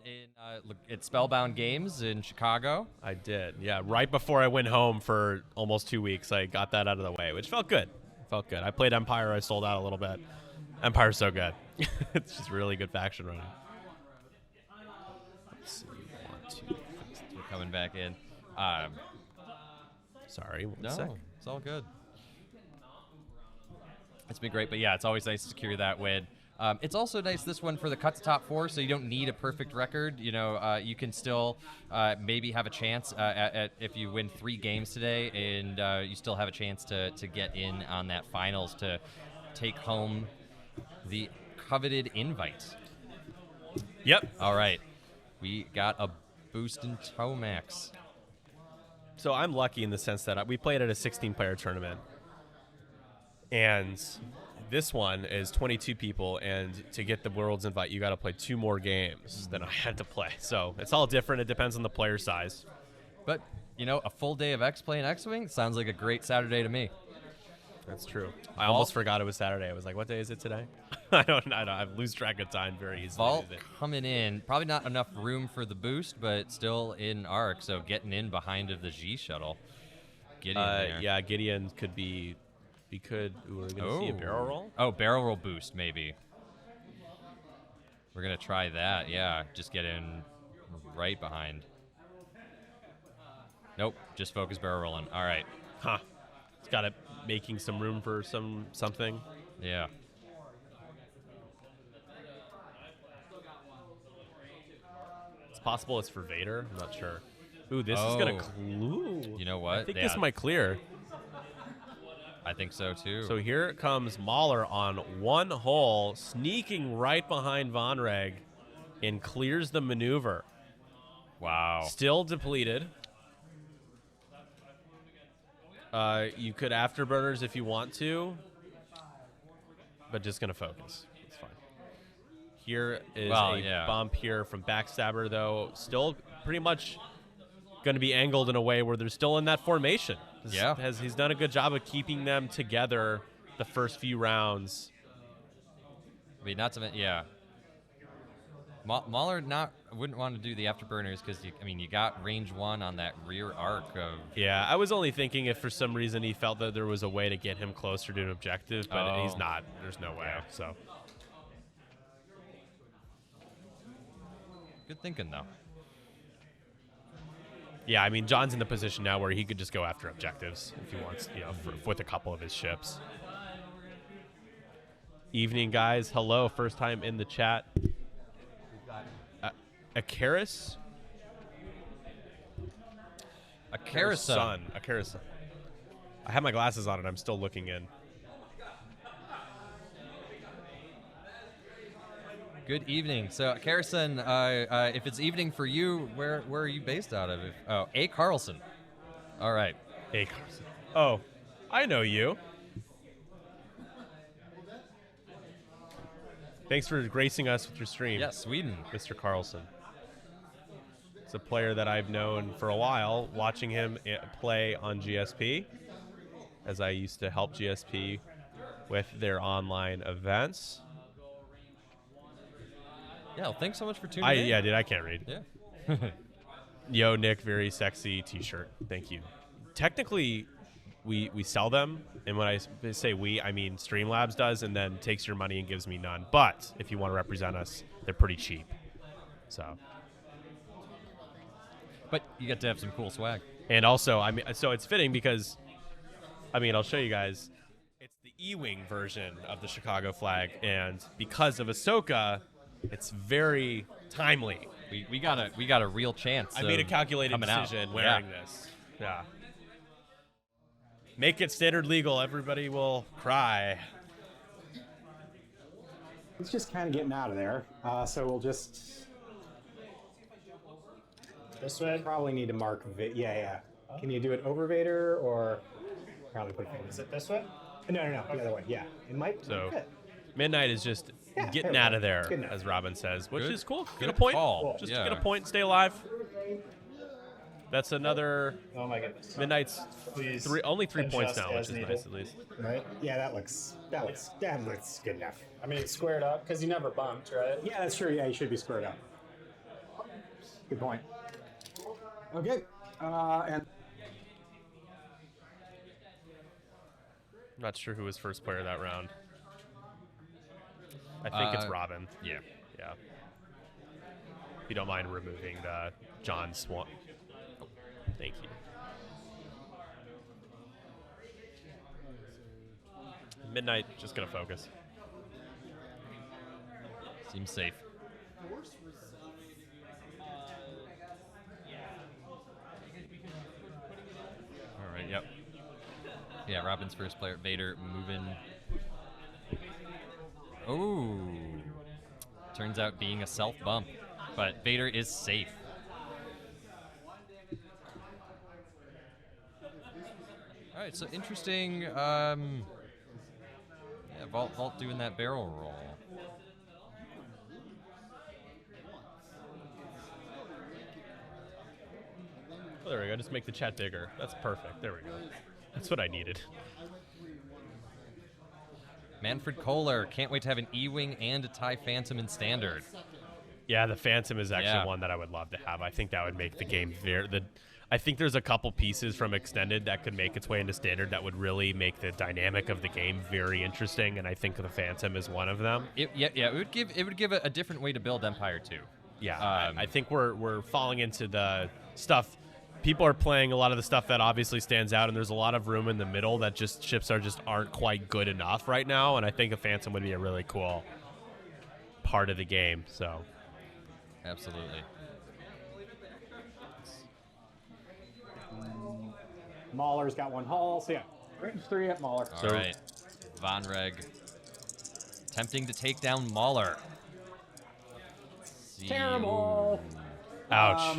at Spellbound Games in Chicago. I did, yeah. Right before I went home for almost 2 weeks, I got that out of the way, which felt good. Felt good. I played Empire. I sold out a little bit. Empire's so good. It's just really good faction running. Let's see. 1, 2, 3. We're coming back in. Sorry, one No, sec. it's all good. It's been great, but yeah, it's always nice to secure that win. It's also nice this one for the cut to top 4, so you don't need a perfect record. You know, you can still maybe have a chance if you win 3 games today, and you still have a chance to get in on that finals to take home the coveted invite. Yep. All right. We got a boost in Tomax. So I'm lucky in the sense that we played at a 16-player tournament, and this one is 22 people, and to get the World's invite, you got to play 2 more games than I had to play. So it's all different. It depends on the player size. But, you know, a full day of X-Play and X-Wing sounds like a great Saturday to me. That's true. I almost forgot it was Saturday. I was like, what day is it today? I lose track of time very easily. Vault coming in. Probably not enough room for the boost, but still in arc, so getting in behind of the G shuttle. Gideon there. Yeah, Gideon could be... We're going to see a barrel roll? Oh, barrel roll boost, maybe. We're going to try that, yeah. Just get in right behind. Nope, just focus barrel rolling. All right. Huh. It's got it making some room for something. Yeah. It's possible it's for Vader. I'm not sure. Ooh, this is going to clue. You know what? I think this might clear. I think so, too. So here comes Mahler on 1 hole, sneaking right behind Von Reg, and clears the maneuver. Wow. Still depleted. You could afterburners if you want to, but just going to focus. It's fine. Here is a bump here from Backstabber, though. Still pretty much going to be angled in a way where they're still in that formation. He's done a good job of keeping them together the first few rounds. I mean, not to mention, Mahler wouldn't want to do the afterburners because you got range 1 on that rear arc of. Yeah, I was only thinking if for some reason he felt that there was a way to get him closer to an objective, but he's not. There's no way. So. Good thinking though. Yeah, I mean, John's in the position now where he could just go after objectives if he wants, with a couple of his ships. Evening, guys. Hello, first time in the chat. We've got Akaris. Akaris. I have my glasses on and I'm still looking in. Good evening. So, Carson, if it's evening for you, where are you based out of? A. Carlson. All right. A. Carlson. Oh, I know you. Thanks for gracing us with your stream. Yeah, Sweden. Mr. Carlson. It's a player that I've known for a while, watching him play on GSP, as I used to help GSP with their online events. Yeah, well, thanks so much for tuning in. Yeah, dude, I can't read. Yeah. Yo, Nick, very sexy t-shirt. Thank you. Technically, we sell them, and when I say we, I mean Streamlabs does, and then takes your money and gives me none. But if you want to represent us, they're pretty cheap. So. But you get to have some cool swag. And also, so it's fitting because, I'll show you guys. It's the E-Wing version of the Chicago flag, and because of Ahsoka, it's very timely. We got a real chance. I made a calculated decision wearing this. Yeah. Make it standard legal. Everybody will cry. It's just kind of getting out of there. So we'll just... This way? Probably need to mark... Yeah. Can you do it over Vader or... Probably put it Is it this way? No, the other way. Yeah. It might fit. Midnight is just getting out of there, as Robin says, which is cool. Get a point. Call. Just get a point and stay alive. That's another. Oh my goodness. Midnight's only 3 points now, which is needed. nice at least. Right? Yeah, that looks good enough. I mean, it's squared up because you never bumped, right? Yeah, that's true. Yeah, you should be squared up. Good point. Okay. And Not sure who was first player that round. I think it's Robin. Yeah. Yeah. If you don't mind removing the John Swan. Oh, thank you. Midnight, just gonna focus. Seems safe. All right, yep. Yeah, Robin's first player. Vader moving. Oh. Turns out being a self bump. but Vader is safe. All right, so interesting. Yeah, Vault doing that barrel roll. Oh, there we go. Just make the chat bigger. That's perfect. There we go. That's what I needed. Manfred Kohler, can't wait to have an E-Wing and a TIE Phantom in Standard. Yeah, the Phantom is actually one that I would love to have. I think that would make the game I think there's a couple pieces from Extended that could make its way into Standard that would really make the dynamic of the game very interesting, and I think the Phantom is one of them. It would give a different way to build Empire 2. Yeah, I think we're falling into the stuff. People are playing a lot of the stuff that obviously stands out, and there's a lot of room in the middle that ships aren't quite good enough right now, and I think a Phantom would be a really cool part of the game. So, absolutely. Mauler's got one hull, so yeah, range 3 at Mauler. All right, Von Reg attempting to take down Mauler. Terrible. Ouch.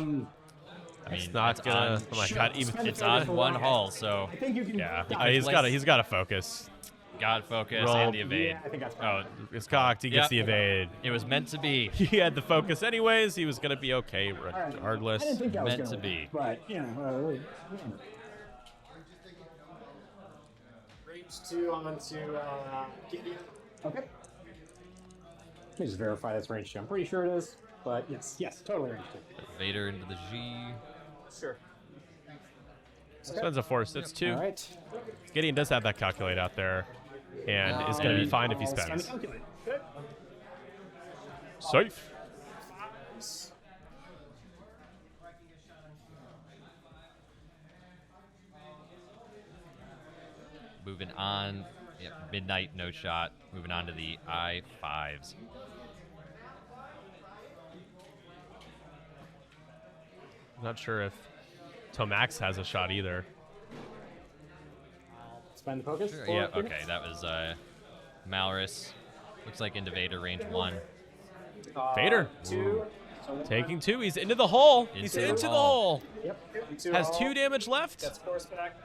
I mean, not gonna. Oh my God! It's on one hull, so I think you can. yeah, Yeah. he's got to focus. God focus Roll. and the evade. Yeah, I think that's Oh, It's cocked. He gets the evade. it was meant to be. He had the focus anyways. He was gonna be okay regardless. I didn't think that was Meant gonna to win, be. but you know. Range 2 onto Gideon. Okay. Let me just verify that's range 2. I'm pretty sure it is, but yes, totally range 2. Vader into the G. Sure. Spends a force. That's 2. All right. Gideon does have that calculate out there, and is going to be fine if he spends. Good. Safe. Moving on. Yeah, midnight, no shot. Moving on to the I-5s. Not sure if Tomax has a shot either. Spend the focus. Sure, yeah, okay, that was Malrus. Looks like into Vader, range 1. Vader 2. taking 2. He's into the hole. He's Into the into the hole. hole. Yep. Has 2 damage left. Gets force back.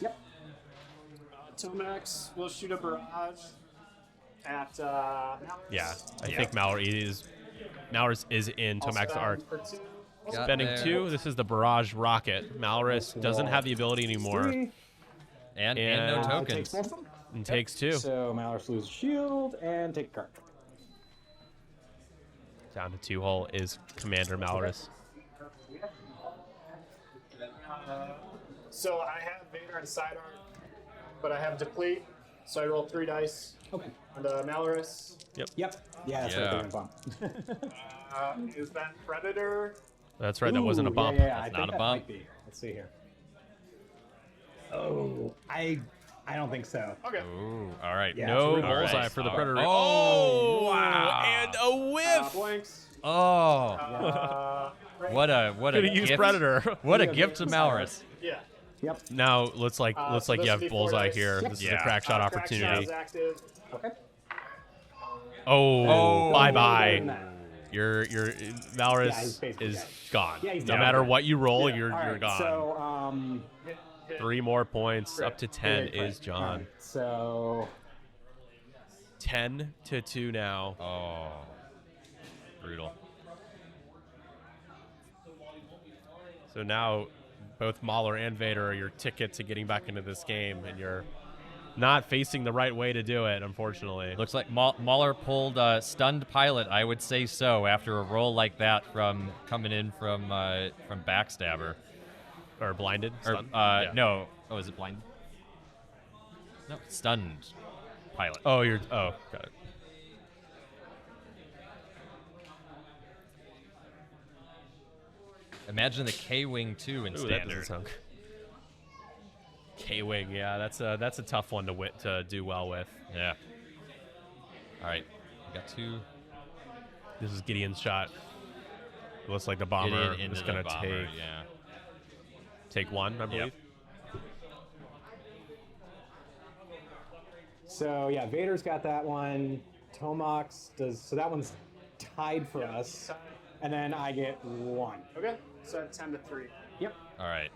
Yep. Tomax will shoot a barrage at Malrus. Yeah, I think Malrus is in Tomax's arc. For 2. Got Spending there. 2. This is the barrage rocket. Malrus doesn't have the ability anymore 3. And no And- tokens. Takes both of them. and takes 2. So Malrus loses shield and take a card. Down to 2 hole is Commander Malrus. So I have Vader and sidearm, but I have deplete, so I roll 3 dice Okay. on the Malrus. Yep. Yeah, that's Yeah. right. Bump. Is that Predator? That's right. That wasn't a bump. Yeah, That's I not think a that bump. might be. Let's see here. Oh, I don't think so. Okay. Ooh, all right. Yeah, No it's really bullseye right. for the All Predator. right. Oh, wow. And a whiff. Blanks. Oh, what a Gonna use gift. Predator. What a Yeah, gift to yeah. Malrus. Yeah. Yep. Now looks like So you this have would be 4 bullseye dice. here. Yep. This is Yeah. a crack shot Crack opportunity. shot's active. Okay. Oh, bye Better bye. than that. Your Yeah, Malrus he's basically is dead. gone. Yeah, he's no dead. matter what you roll, Yeah, you're all right, gone. So, Hit. 3 more points, Right. up to 10 right, is all John. right, so 10 to 2 now. Oh, brutal. So now both Mahler and Vader are your ticket to getting back into this game, and you're not facing the right way to do it, unfortunately. Looks like Mauler pulled stunned pilot. I would say so after a roll like that from coming in from Backstabber. Or blinded? Or Stunned? Yeah. no, oh, is it blind? No, stunned pilot. Oh, got it. Imagine the K-wing too in Ooh, that standard. doesn't sound good. K-wing, yeah, that's a tough one to do well with. Yeah. All right, we got 2. This is Gideon's shot. It looks like the bomber Gideon into is the going to bomber, yeah. take 1, I believe. Yep. So yeah, Vader's got that one. Tomox does, so that one's tied for us. And then I get 1. Okay, so 10 to 3. Yep. All right.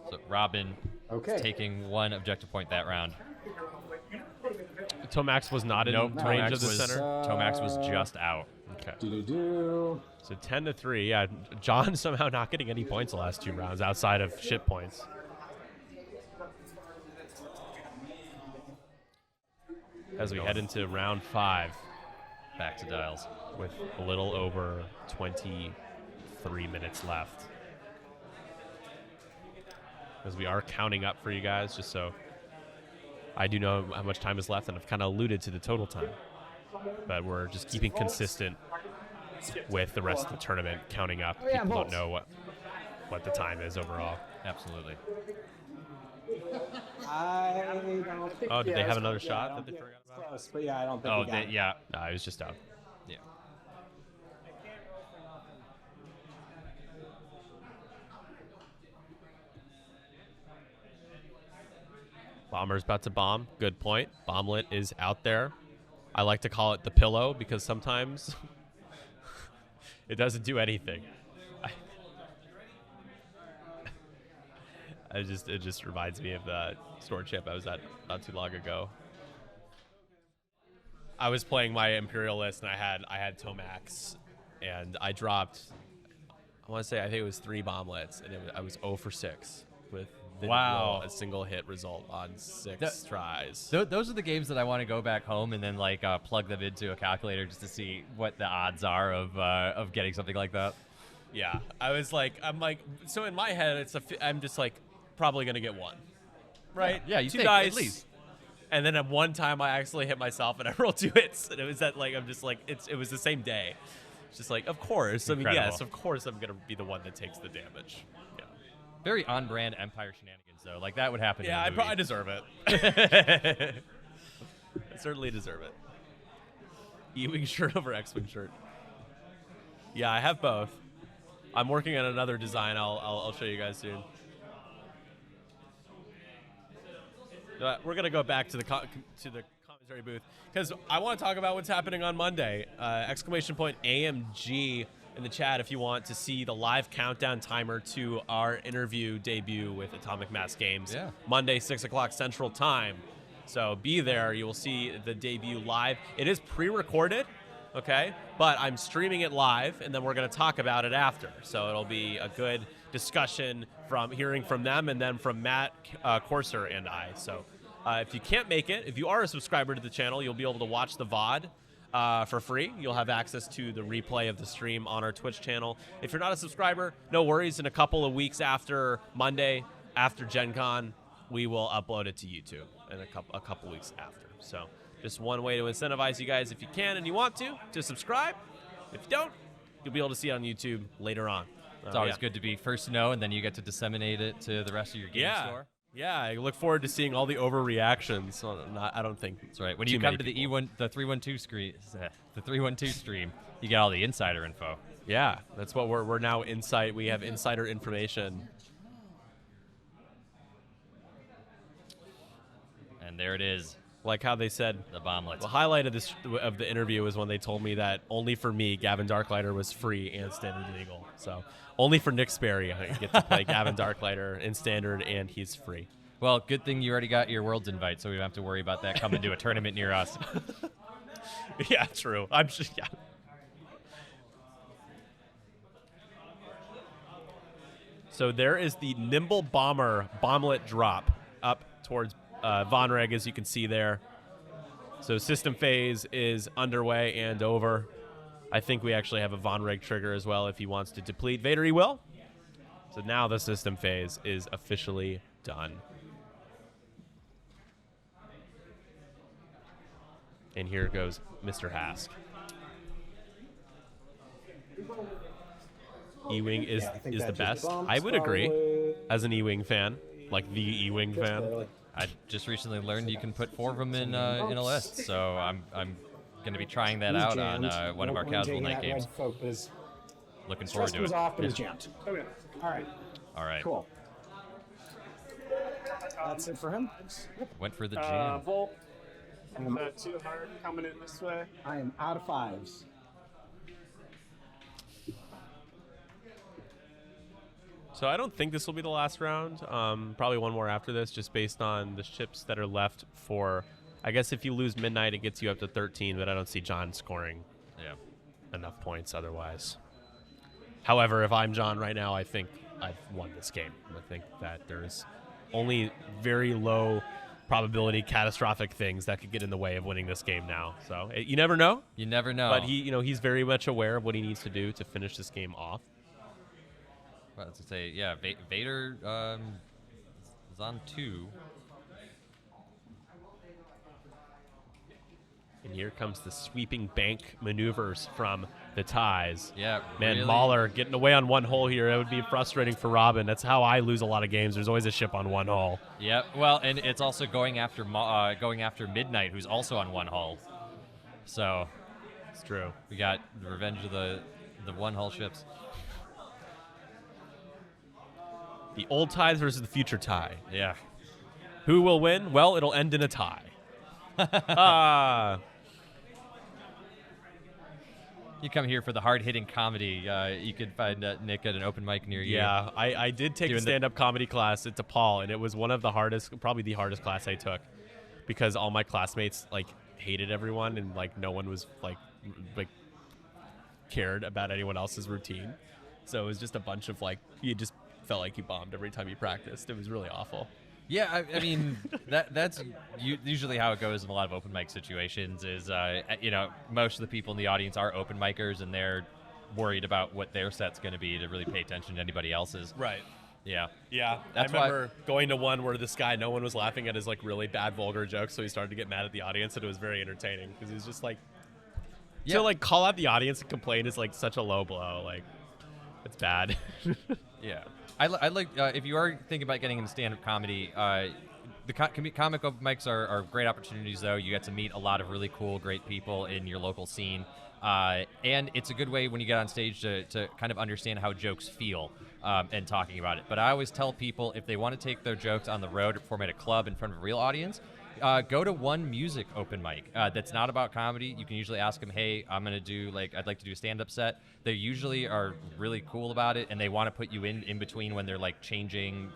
So Robin is taking 1 objective point that round. Tomax was not in range of the center. Tomax was just out. Okay. Do-do-do. So 10 to 3. Yeah, John somehow not getting any points the last 2 rounds outside of ship points. As we head into round 5, Back to dials. with a little over 23 minutes left. As we are counting up for you guys, just so I do know how much time is left, and I've kind of alluded to the total time. But we're just keeping consistent with the rest of the tournament, counting up. People don't know what the time is overall. Absolutely. I don't think. Oh, did they have another shot that they forgot about? Close, but yeah, I don't think. Oh, we got it. yeah. No, I was just out. Yeah. Bomber's about to bomb. Good point. Bomblet is out there. I like to call it the pillow because sometimes it doesn't do anything. It just reminds me of the store chip I was at not too long ago. I was playing my Imperial list and I had Tomax, and I dropped. I want to say I think it was 3 bomblets, and I was 0 for 6 with. Wow. A single hit result on 6 tries. Those are the games that I want to go back home and then like plug them into a calculator just to see what the odds are of getting something like that. Yeah, I'm like, so in my head, I'm just like probably gonna get 1, right? Yeah, you 2 think, dice, at least. And then at one time I actually hit myself and I rolled 2 hits, and it was that like I'm just like it was the same day. It's just like, of course. Incredible. I mean, yes, of course I'm gonna be the one that takes the damage. Yeah. Very on-brand Empire shenanigans, though. Like, that would happen Yeah, in a movie. I deserve it. I certainly deserve it. E-Wing shirt over X-Wing shirt. Yeah, I have both. I'm working on another design. I'll show you guys soon. We're gonna go back to the commentary booth because I want to talk about what's happening on Monday. Exclamation point AMG in the chat if you want to see the live countdown timer to our interview debut with Atomic Mass Games. Yeah. Monday, 6 o'clock Central Time. So be there. You will see the debut live. It is pre-recorded, okay? But I'm streaming it live, and then we're going to talk about it after. So it'll be a good discussion from hearing from them and then from Matt Corser and I. So if you can't make it, if you are a subscriber to the channel, you'll be able to watch the VOD for free. You'll have access to the replay of the stream on our Twitch channel. If you're not a subscriber, no worries. In a couple of weeks after Monday, after Gen Con, we will upload it to YouTube in a couple weeks after. So just one way to incentivize you guys if you can and you want to subscribe. If you don't, you'll be able to see it on YouTube later on. It's always good to be first to know, and then you get to disseminate it to the rest of your game store. Yeah, I look forward to seeing all the overreactions. So I don't think that's right. When you come to the the 312 screen, the 312 stream, you get all the insider info. Yeah, that's what we're now insight. We have insider information. And there it is. Like how they said the bomblets. The highlight of the interview was when they told me that only for me, Gavin Darklighter was free and standard legal. So only for Nick Sperry, I get to play Gavin Darklighter in standard, and he's free. Well, good thing you already got your Worlds invite, so we don't have to worry about that coming to a tournament near us. Yeah, true. I'm just yeah. So there is the Nimble Bomber bomblet drop up towards Von Reg, as you can see there. So system phase is underway and over. I think we actually have a Von Reg trigger as well if he wants to deplete Vader, he will. So now the system phase is officially done. And here goes Mr. Hask. E-Wing is the best. I would agree as an E-Wing fan, like the E-Wing fan. I just recently learned you can put 4 of them in a list, so I'm going to be trying that out on one of our casual night games. Looking forward to it. Off, but it's jammed. Okay. All right. Cool. That's it for him. Went for the jam. Volt. Too hard coming in this way. I am out of 5s. So I don't think this will be the last round. Probably one more after this, just based on the ships that are left for. I guess if you lose midnight, it gets you up to 13, but I don't see John scoring enough points otherwise. However, if I'm John right now, I think I've won this game. I think that there's only very low probability catastrophic things that could get in the way of winning this game now. So you never know. You never know. But he's very much aware of what he needs to do to finish this game off. Well, I was gonna say, yeah, Vader is on 2. And here comes the sweeping bank maneuvers from the ties. Yeah, man, really? Mauler getting away on one hull here. It would be frustrating for Robin. That's how I lose a lot of games. There's always a ship on one hull. Yep. Well, and it's also going after Midnight, who's also on one hull. So it's true. We got the revenge of the one hull ships. The old ties versus the future tie. Yeah. Who will win? Well, it'll end in a tie. You come here for the hard-hitting comedy. You could find Nick at an open mic near you. Yeah, I did take a stand-up comedy class at DePaul, and it was one of the hardest, probably the hardest class I took, because all my classmates like hated everyone, and like no one was like cared about anyone else's routine. So it was just a bunch of like, you just felt like you bombed every time you practiced. It was really awful. Yeah, I mean that's usually how it goes in a lot of open mic situations. Is most of the people in the audience are open micers, and they're worried about what their set's going to be to really pay attention to anybody else's. Right. Yeah. Yeah. That's I remember going to one where this guy, no one was laughing at his like really bad vulgar jokes, so he started to get mad at the audience, and it was very entertaining because he was just like, to like call out the audience and complain is like such a low blow. Like, it's bad. Yeah. I like if you are thinking about getting into stand-up comedy, the comic open mics are great opportunities. Though you get to meet a lot of really cool, great people in your local scene, and it's a good way when you get on stage to kind of understand how jokes feel and talking about it. But I always tell people if they want to take their jokes on the road or perform at a club in front of a real audience, go to one music open mic that's not about comedy. You can usually ask them, hey, I'd like to do a stand-up set. They usually are really cool about it, and they want to put you in between when they're like changing,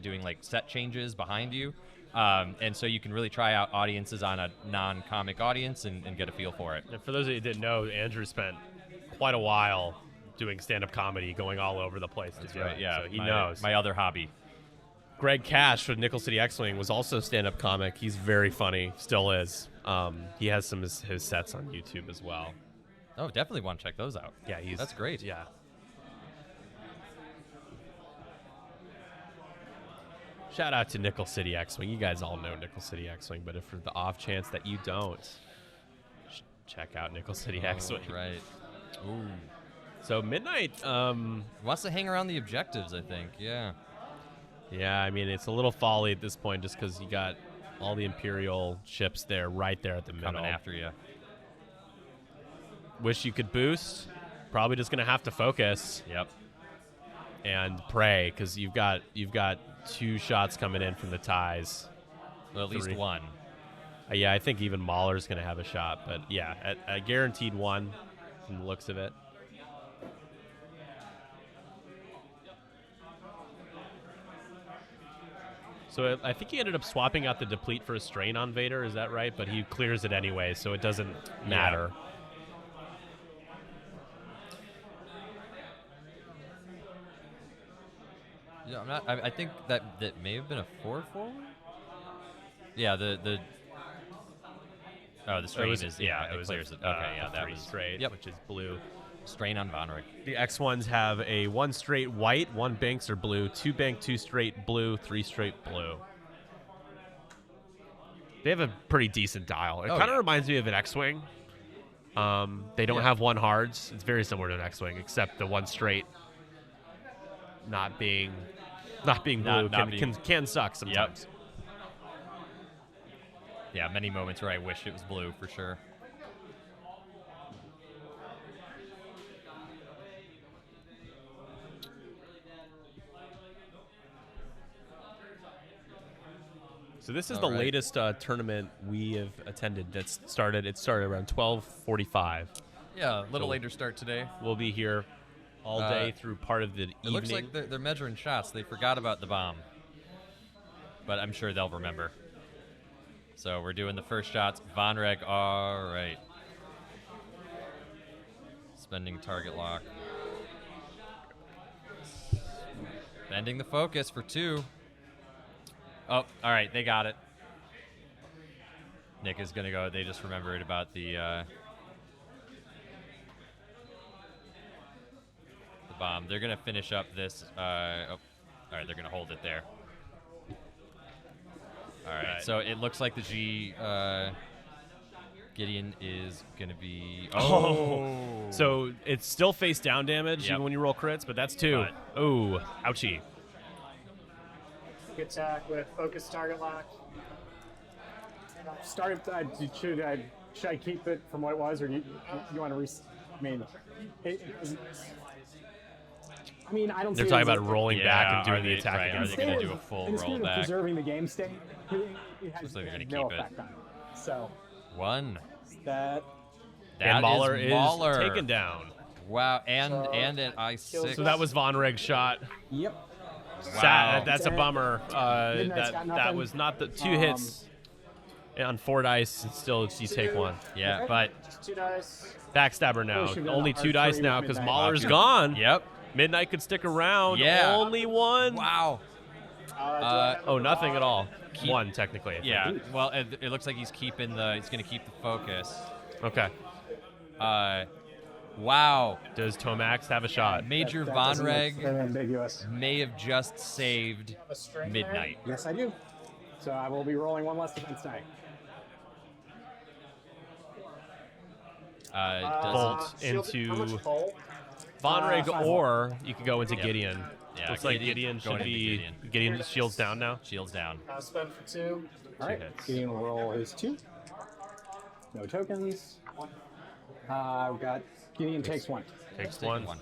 doing like set changes behind you. And so you can really try out audiences on a non-comic audience and get a feel for it. And for those of you who didn't know, Andrew spent quite a while doing stand-up comedy, going all over the place. That's right, yeah. So he knows. My other hobby. Greg Cash with Nickel City X-Wing was also a stand-up comic. He's very funny, still is. He has some of his sets on YouTube as well. Oh, definitely want to check those out. Yeah, that's great. Yeah. Shout out to Nickel City X-Wing. You guys all know Nickel City X-Wing, but if for the off chance that you don't, check out Nickel City X-Wing. Right. Ooh. So Midnight wants to hang around the objectives, I think. Yeah. Yeah, I mean, it's a little folly at this point just because you got all the Imperial ships there, right there at the middle. Coming after you. Wish you could boost. Probably just going to have to focus. Yep. And pray, because you've got 2 shots coming in from the ties. Well, at least 1. Yeah, I think even Mauler's going to have a shot. But yeah, a guaranteed 1 from the looks of it. So I think he ended up swapping out the deplete for a strain on Vader, is that right? But he clears it anyway, so it doesn't matter. Yeah, I'm not. I think that may have been a 4 forward. Yeah, the strain is it clears it. Okay, yeah, that was straight, which is blue. Strain on Vonreg. The X1s have a 1 straight white, 1 banks are blue, 2 bank, 2 straight blue, 3 straight blue. They have a pretty decent dial. It kind of reminds me of an X-Wing. They don't have 1 hards. It's very similar to an X-Wing, except the 1 straight not being blue can suck sometimes. Yep. Yeah, many moments where I wish it was blue for sure. So this is All the right. latest tournament we have attended. It started around 12:45. Yeah, a little So- later start today. We'll be here all day through part of the It evening. looks like they're measuring shots. They forgot about the bomb. But I'm sure they'll remember. So we're doing the first shots. Von Reg, all right. Spending target lock. Bending the focus for 2. Oh, all right, they got it. Nick is gonna go. They just remembered about the bomb. They're gonna finish up this. All right, they're gonna hold it there. All right, so it looks like the G Gideon is gonna be. Oh, So it's still face down damage Yep. even when you roll crits, but that's 2. Oh, ouchie. Quick attack with focus target lock. Should I keep it from what it was, or you want to I mean, I don't. They're see it talking as about a- rolling back and doing the attack right, again. are they gonna Instead do a of- full instead of rollback? preserving the game state, it has Looks like they're gonna no keep it. effect on it. So 1. that And Mahler is Mauler. taken down. Wow, and So- an I6. So that was Von Reg's shot. yep. Sad. That's a And bummer. Midnight's got That nothing. was not the 2 hits on 4 dice. And still, you take 1. Yeah, but Just 2 dice. Backstabber now. Should've been Only a 2 dice R3 now with because Midnight. Mahler's gone. yep. Midnight could stick around. Yeah. Only 1. Wow. Do I have Oh, a nothing at all. Keep- 1 technically. I think. Yeah. Well, it looks like he's keeping the. He's gonna keep the focus. Okay. Wow. Does Tomax have a shot? Major that Von doesn't look Reg very ambiguous. may have just saved a string there? Midnight. Yes, I do. So I will be rolling 1 less defense die. Bolt shield- into- How much bolt? Von Reg, 5. or you could go into Yep. Gideon. Yeah, Looks like Gideon- Gideon going should into be. Gideon. Gideon shields down now. Shields down. Spend for 2. All right. hits. Gideon will roll his 2. No tokens. I've got Gideon takes 1. Takes Taking 1.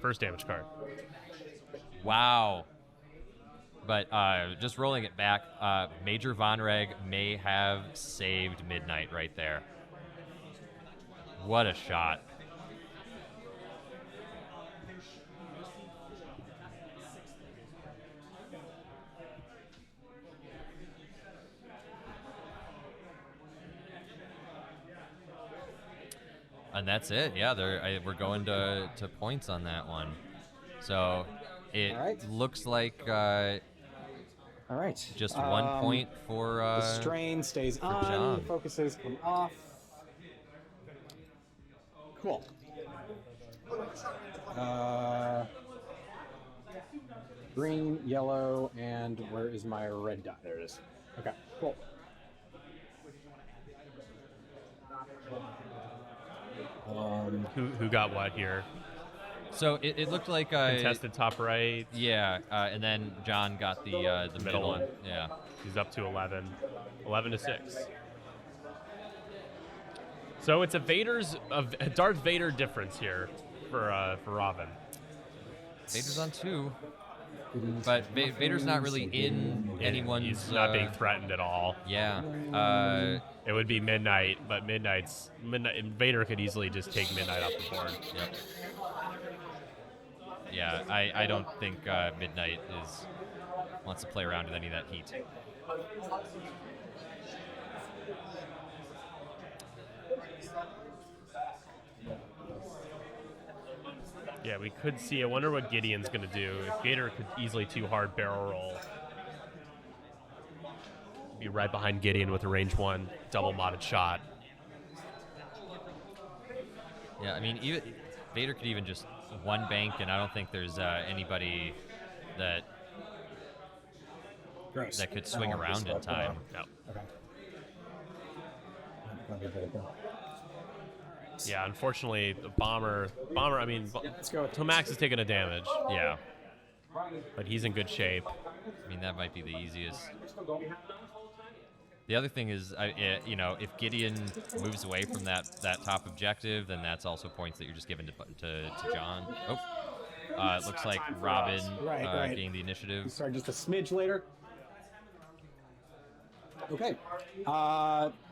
First damage card. Wow. But just rolling it back, Major Von Reg may have saved Midnight right there. What a shot. And that's it. Yeah, we're going to points on that one. So it All right. looks like All right. just 1 point for The strain stays on. John. Focuses come off. Cool. Green, yellow, and where is my red dot? There it is. Okay, cool. Who got what here? So it looked like Contested top right. yeah, and then John got the middle one. Yeah. He's up to 11. 11 to 6. So it's a Darth Vader difference here for Robin. Vader's on 2, but Vader's not really in anyone's. He's not being threatened at all. Yeah. It would be Midnight, but Midnight. Vader could easily just take Midnight off the board. Yep. Yeah, I don't think Midnight wants to play around with any of that heat. Yeah, we could see. I wonder what Gideon's going to do. If Gator could easily 2-hard barrel roll. Be right behind Gideon with a range 1 double modded shot. Yeah, I mean, even Vader could even just one bank, and I don't think there's anybody that Gross. that could swing around in time. No. Okay. Yeah, unfortunately, the bomber. I mean, Let's go with Tomax is taking a damage, Yeah, but he's in good shape. I mean that might be the easiest. The other thing is, if Gideon moves away from that top objective, then that's also points that you're just giving to John. Oh, it looks like Robin Right. getting the initiative. Start just a smidge later. Okay.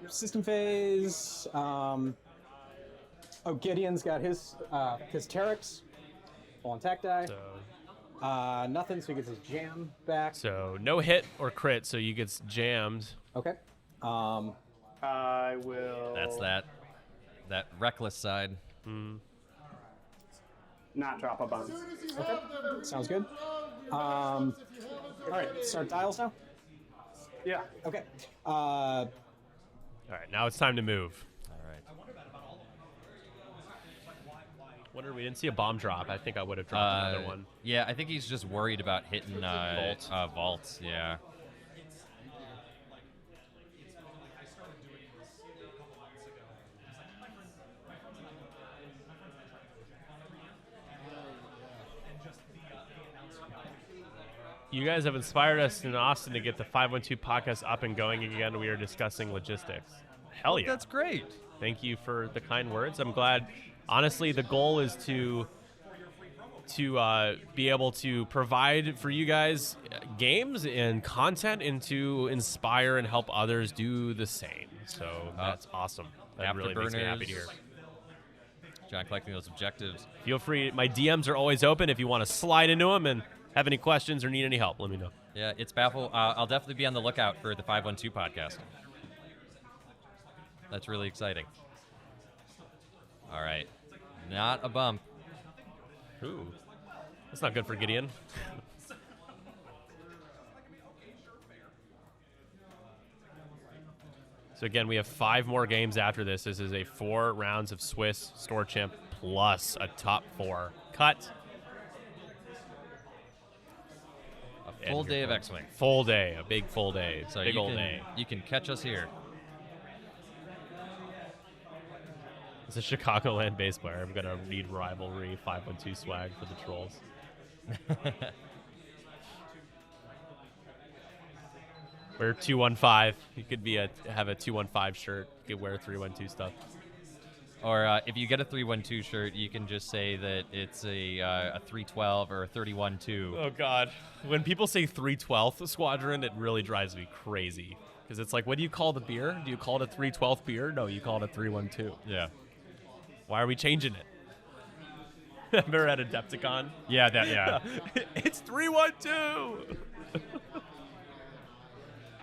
System phase. Gideon's got his Terex. Full attack die. So, Nothing, so he gets his jam back. so no hit or crit, so you get jammed. Okay. I will. That's that reckless side. Not drop a bomb. Okay. Sounds good. All right. Start dials now. Yeah. Okay. All right, now it's time to move. All right. Wonder we didn't see a bomb drop. I think I would have dropped another one. Yeah, I think he's just worried about hitting vaults. Yeah. You guys have inspired us in Austin to get the 512 podcast up and going again. We are discussing logistics. Hell yeah. That's great. Thank you for the kind words. I'm glad. Honestly, the goal is to be able to provide for you guys games and content and to inspire and help others do the same. So that's awesome. That really makes me happy to hear. John collecting those objectives. Feel free. My DMs are always open if you want to slide into them and have any questions or need any help. Let me know. Yeah, it's Baffle. I'll definitely be on the lookout for the 512 podcast. That's really exciting. All right. Not a bump. Ooh. That's not good for Gideon. So again, we have 5 more games after this. This is a 4 rounds of Swiss Store Champ plus a top 4 cut. A full day of X-Wing. Full day, a big full day. So big old day. You can catch us here. It's a Chicagoland base player. I'm gonna need rivalry 512 swag for the trolls. Wear 215. You could have a 215 shirt. You could wear 312 stuff. Or if you get a 312 shirt, you can just say that it's a 312 or a 312. Oh God! When people say 312th Squadron, it really drives me crazy. Because it's like, what do you call the beer? Do you call it a 312th beer? No, you call it a 312. Yeah. Why are we changing it? Remember at Adepticon? Yeah. It's 312.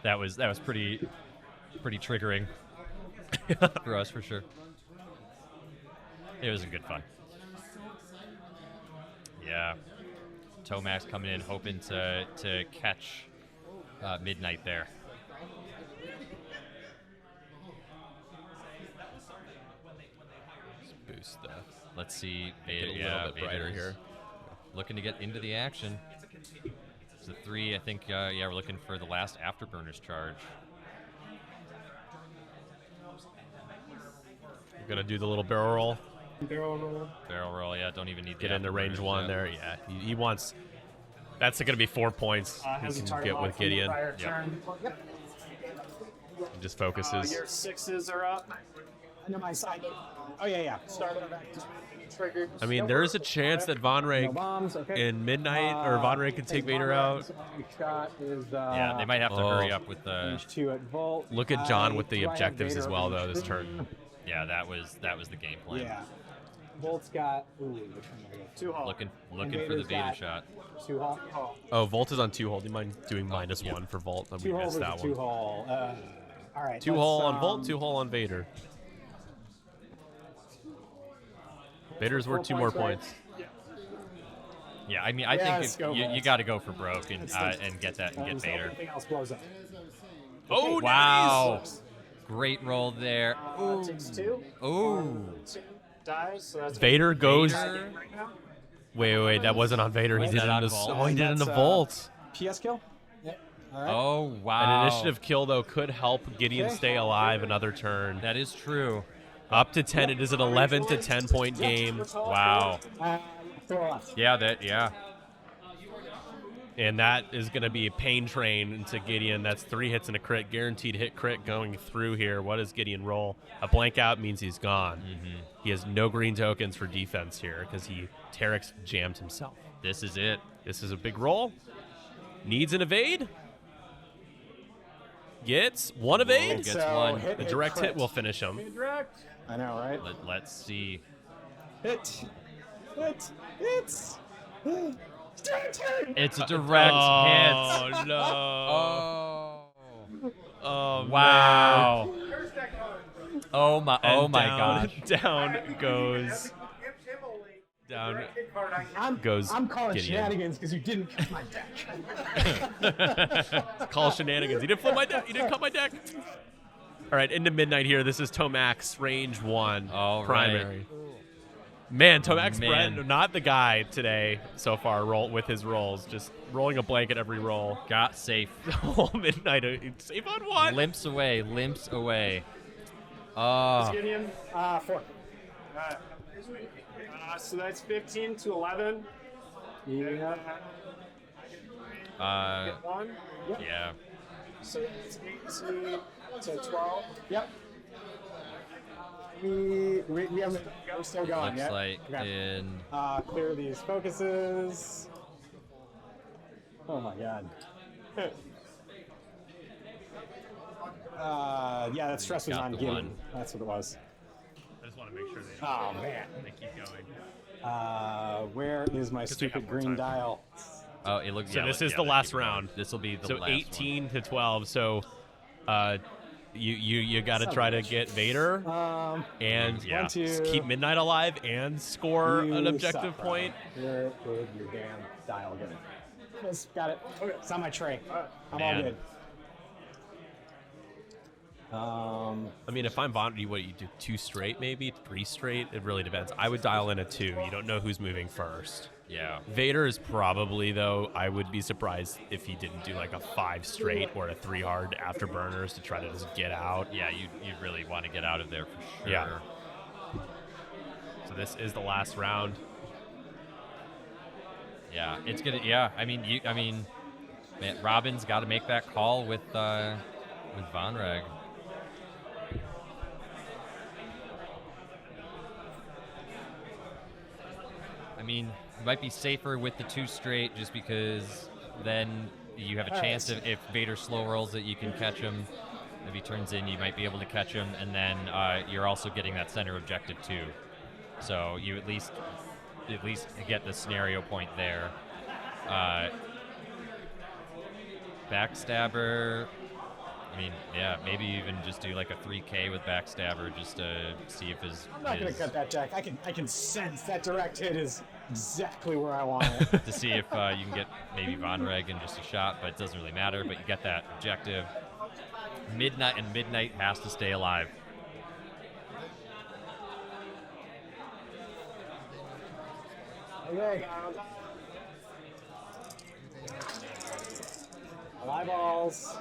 That was pretty triggering for us for sure. It was a good fun. Yeah. Tomax coming in hoping to catch Midnight there. Let's boost that. Let's see. Get a little bit brighter Vader's here. Looking to get into the action. It's a 3. I think, we're looking for the last Afterburners charge. We're going to do the little barrel roll. Barrel roll. Barrel roll, yeah, don't even need Get the into range Afterburners, 1 yeah. there. Yeah, he wants. That's going to be 4 points Has he a can target get lock with from the Gideon. prior Yep. turn. He just focuses. Your 6s are up. I know my side. Oh yeah. Start of triggered. I mean, there is a chance that Von No Rake bombs. Okay. in Midnight or Von Rake can take Vader out. Shot is, Yeah, they might have to hurry up with the. range 2 at Volt. Look at John with the Do I have objectives as Vader well, range though, this 3? turn. Yeah, that was the game plan. Yeah. Volt's got. Ooh, which one do I go? 2 hull. Looking And for the Vader's Vader got shot. 2 hull. Oh, Volt is on 2 hull. Do you mind doing minus yep. 1 for Volt? We 2 hull missed versus that 2 one. hull. All right. 2 let's, hull on Volt, 2 hull on Vader. Vader's worth 2 more points. Yeah, I mean, I Yeah, think let's go you Volt. got to go for broke and get that and get until Vader. everything else blows up. Oh, Wow, nice! great roll there. Takes 2. Ooh, 2 dies. So that's Vader goes. Vader. right now. Wait, that wasn't on Vader. He Wait, did it that in on the. Volt? Oh, he did it in the That's, Volt. PS kill? Yep. All right. Oh wow, An initiative kill, though, could help Gideon Okay. stay alive another turn. That is true. Up to 10. It is an 11 to 10 point game. Wow. Throw off. Yeah. And that is going to be a pain train into Gideon. That's 3 hits and a crit. Guaranteed hit crit going through here. What does Gideon roll? A blank out means he's gone. He has no green tokens for defense here because he Terex jammed himself. This is it. This is a big roll. Needs an evade. gets one evade. Gets So one. hit, The hit, direct crit. hit will finish him. Direct. I know, right? Let's see. Hit. Hit. Hits. It's a direct hit. Oh no! Oh. Oh Wow. man. Oh my. Oh And my down, gosh. Down goes. Down. Goes I'm calling Gideon. shenanigans because you didn't cut my deck. Call shenanigans. You didn't flip my deck. You didn't cut my deck. All right, into midnight here. This is Tomax, range 1, All right. primary. Man, Tomax Man. Brett, not the guy today so far with his rolls. Just rolling a blanket every roll. Got safe. Oh, midnight. Safe on one. Limps away. Limps away. Oh. Gideon. 4. So that's 15 to 11. Yeah. One. Yeah. So it's 18 to 12. Yep. We haven't. We're still going. Looks Yeah. like Okay. in. Clear these focuses. Oh my god. Yeah, that stress was Got on the Gideon. one. That's what it was. I just want to make sure they, Oh man. they keep going. Where is my we stupid have more green time. dial? Oh, it looks. So yeah, this yeah, is the they last keep going. round. This will be the So last 18 to 12. So, you got to try to get Vader and Yeah. 1, 2. keep Midnight alive and score an You objective suck, point. Where would your damn dial go? Yes, got it. It's on my tray. I'm all Man. good. I mean, if I'm Von, you do 2 straight, maybe 3 straight. It really depends. I would dial in a 2. You don't know who's moving first. Yeah. Vader is probably, though, I would be surprised if he didn't do like a 5 straight or a 3 hard afterburners to try to just get out. Yeah. You really want to get out of there for sure. Yeah. So this is the last round. Yeah. It's gonna. Yeah. I mean, man, Robin's got to make that call with Von Reg. I mean, it might be safer with the 2 straight just because then you have a chance if Vader slow rolls it, you can catch him. If he turns in, you might be able to catch him, and then you're also getting that center objective too. So you at least get the scenario point there. Backstabber. I mean, yeah, maybe even just do like a 3K with Backstabber just to see if his. I'm not gonna his- cut that deck. I can sense that direct hit is exactly where I want it. to see if you can get maybe Von Reg in just a shot, but it doesn't really matter. But you get that objective. Midnight has to stay alive. Okay. Live balls.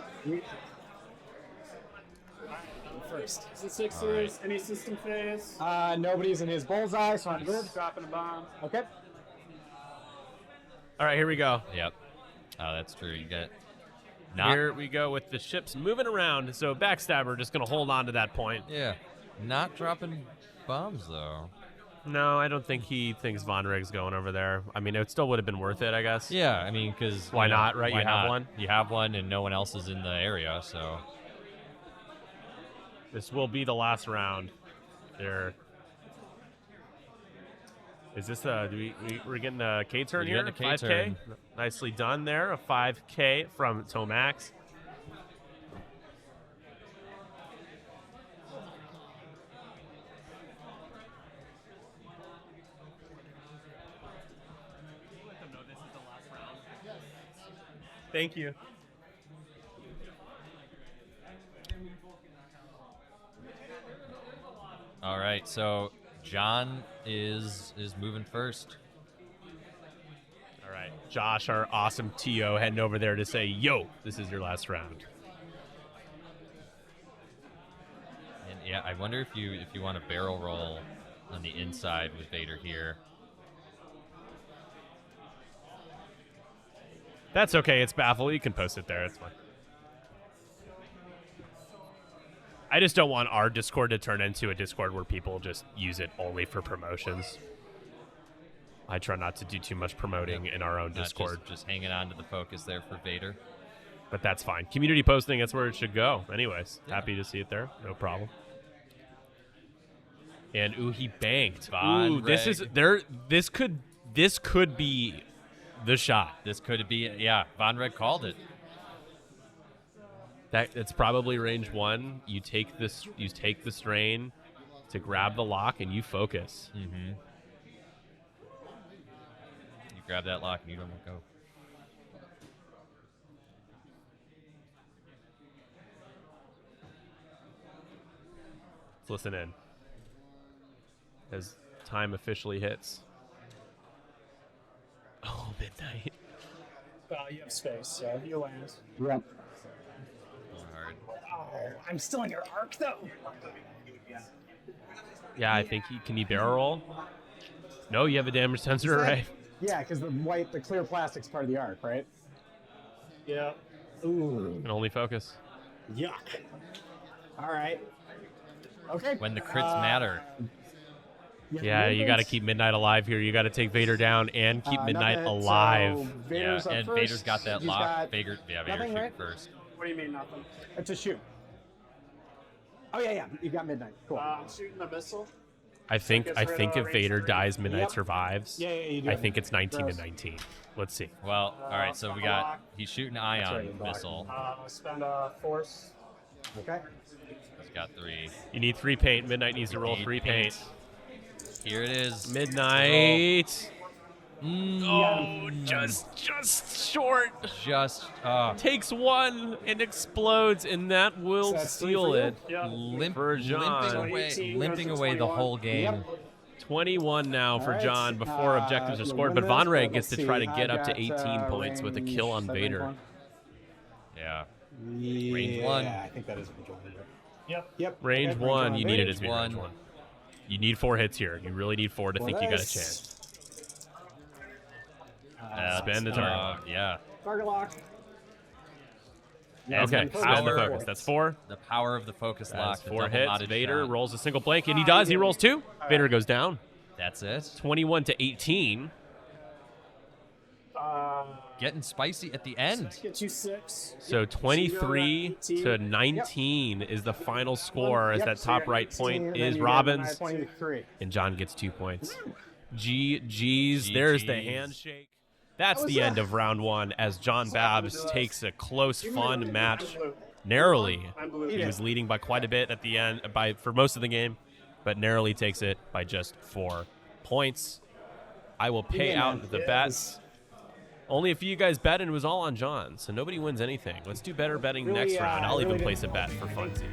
First. Is it 6s? All right. Any system phase? Nobody's in his bullseye, so I'm good. Dropping a bomb. Okay. All right, here we go. Yep. Oh, that's true. You get. Here we go with the ships moving around. So Backstabber just going to hold on to that point. Yeah. Not dropping bombs though. No, I don't think he thinks Von Rig's going over there. I mean, it still would have been worth it, I guess. Yeah, I mean, because Why not, right? You have one? You have one, and no one else is in the area, so. This will be the last round. There. Is this we're getting a K turn You're here? getting a K 5K. turn. Nicely done there. A 5K from Tomax. Thank you. All right, so John is moving first. All right. Josh, our awesome TO, heading over there to say, yo, this is your last round. And yeah, I wonder if you want to barrel roll on the inside with Vader here. That's okay. It's Baffle. You can post it there. It's fine. I just don't want our Discord to turn into a Discord where people just use it only for promotions. I try not to do too much promoting in our own Not Discord. just hanging on to the focus there for Vader. But that's fine. Community posting, that's where it should go. Anyways, happy to see it there. No problem. And ooh, he banked. Ooh, this is there. This could be the shot. This could be, yeah. Von Reg called it. It's probably range 1. You take this. You take the strain to grab the lock, and you focus. Mm-hmm. You grab that lock, and you don't let go. Let's listen in as time officially hits. Oh, midnight. You have space, so you land. Yep. Hard. Oh, I'm still in your arc, though. Yeah, I think can you barrel roll? No, you have a damage sensor array. Yeah, because the clear plastic's part of the arc, right? Yeah. Ooh. Can only focus. Yuck. All right. Okay. When the crits matter. Yeah, you got to keep Midnight alive here. You got to take Vader down and keep Midnight alive. So Vader's up and first. Vader's got that He's lock. got Vader nothing, shoot right? first. What do you mean, nothing? It's a shoot. Oh yeah, you got Midnight. Cool. I'm shooting a missile. I think gets rid if of Vader range dies, 3. Midnight Yep. survives. Yeah, you do. I think it's 19 Gross. to 19. Let's see. Well, all right, so we got, he's shooting ion right, block. missile. Spend a force. Okay. He's got 3. You need 3 paint. Midnight needs to roll 3 paint. Here it is. Midnight. Oh, Just short. just Takes 1 and explodes, and that will So that's 3 seal for you? it. Yeah. For John. limping away the whole game. Yep. 21 now for All right. John before objectives are you'll scored, win but Von this, Reg but gets to let's try to see. get I've up to got, 18 points with a range kill on 7 Vader. point. Yeah. Yeah, one. I think that is majority. Yep. Range Okay, 1, range you one. need it as Range range one. 1. You need 4 hits here. You really need 4 to For think you got a this, chance. Spend the target. Yeah. Target lock. And Okay, the spend the power- focus. That's 4. The power of the focus lock. That's the 4 hits. double-knotted Vader shot. rolls a single blank, and he does. He rolls 2. Vader goes down. That's it. 21 to 18. Getting spicy at the end. Get you 6. So 23 18. to 19 is the final score, as Yep, that so top you're right 19, point and then is you get Robin's, 23. and John gets 2 points. GG's. There's the GG's. handshake. That's That was the a- end of round 1, as John Babs takes a close, fun match narrowly. I'm blue. He was leading by quite a bit at the end, for most of the game, but narrowly takes it by just 4 points. I will pay Yeah, out man. the Yes. bets. Only a few you guys bet, and it was all on John, so nobody wins anything. Let's do better betting Really, next round. I'll really even didn't place a know bet if for you funsies.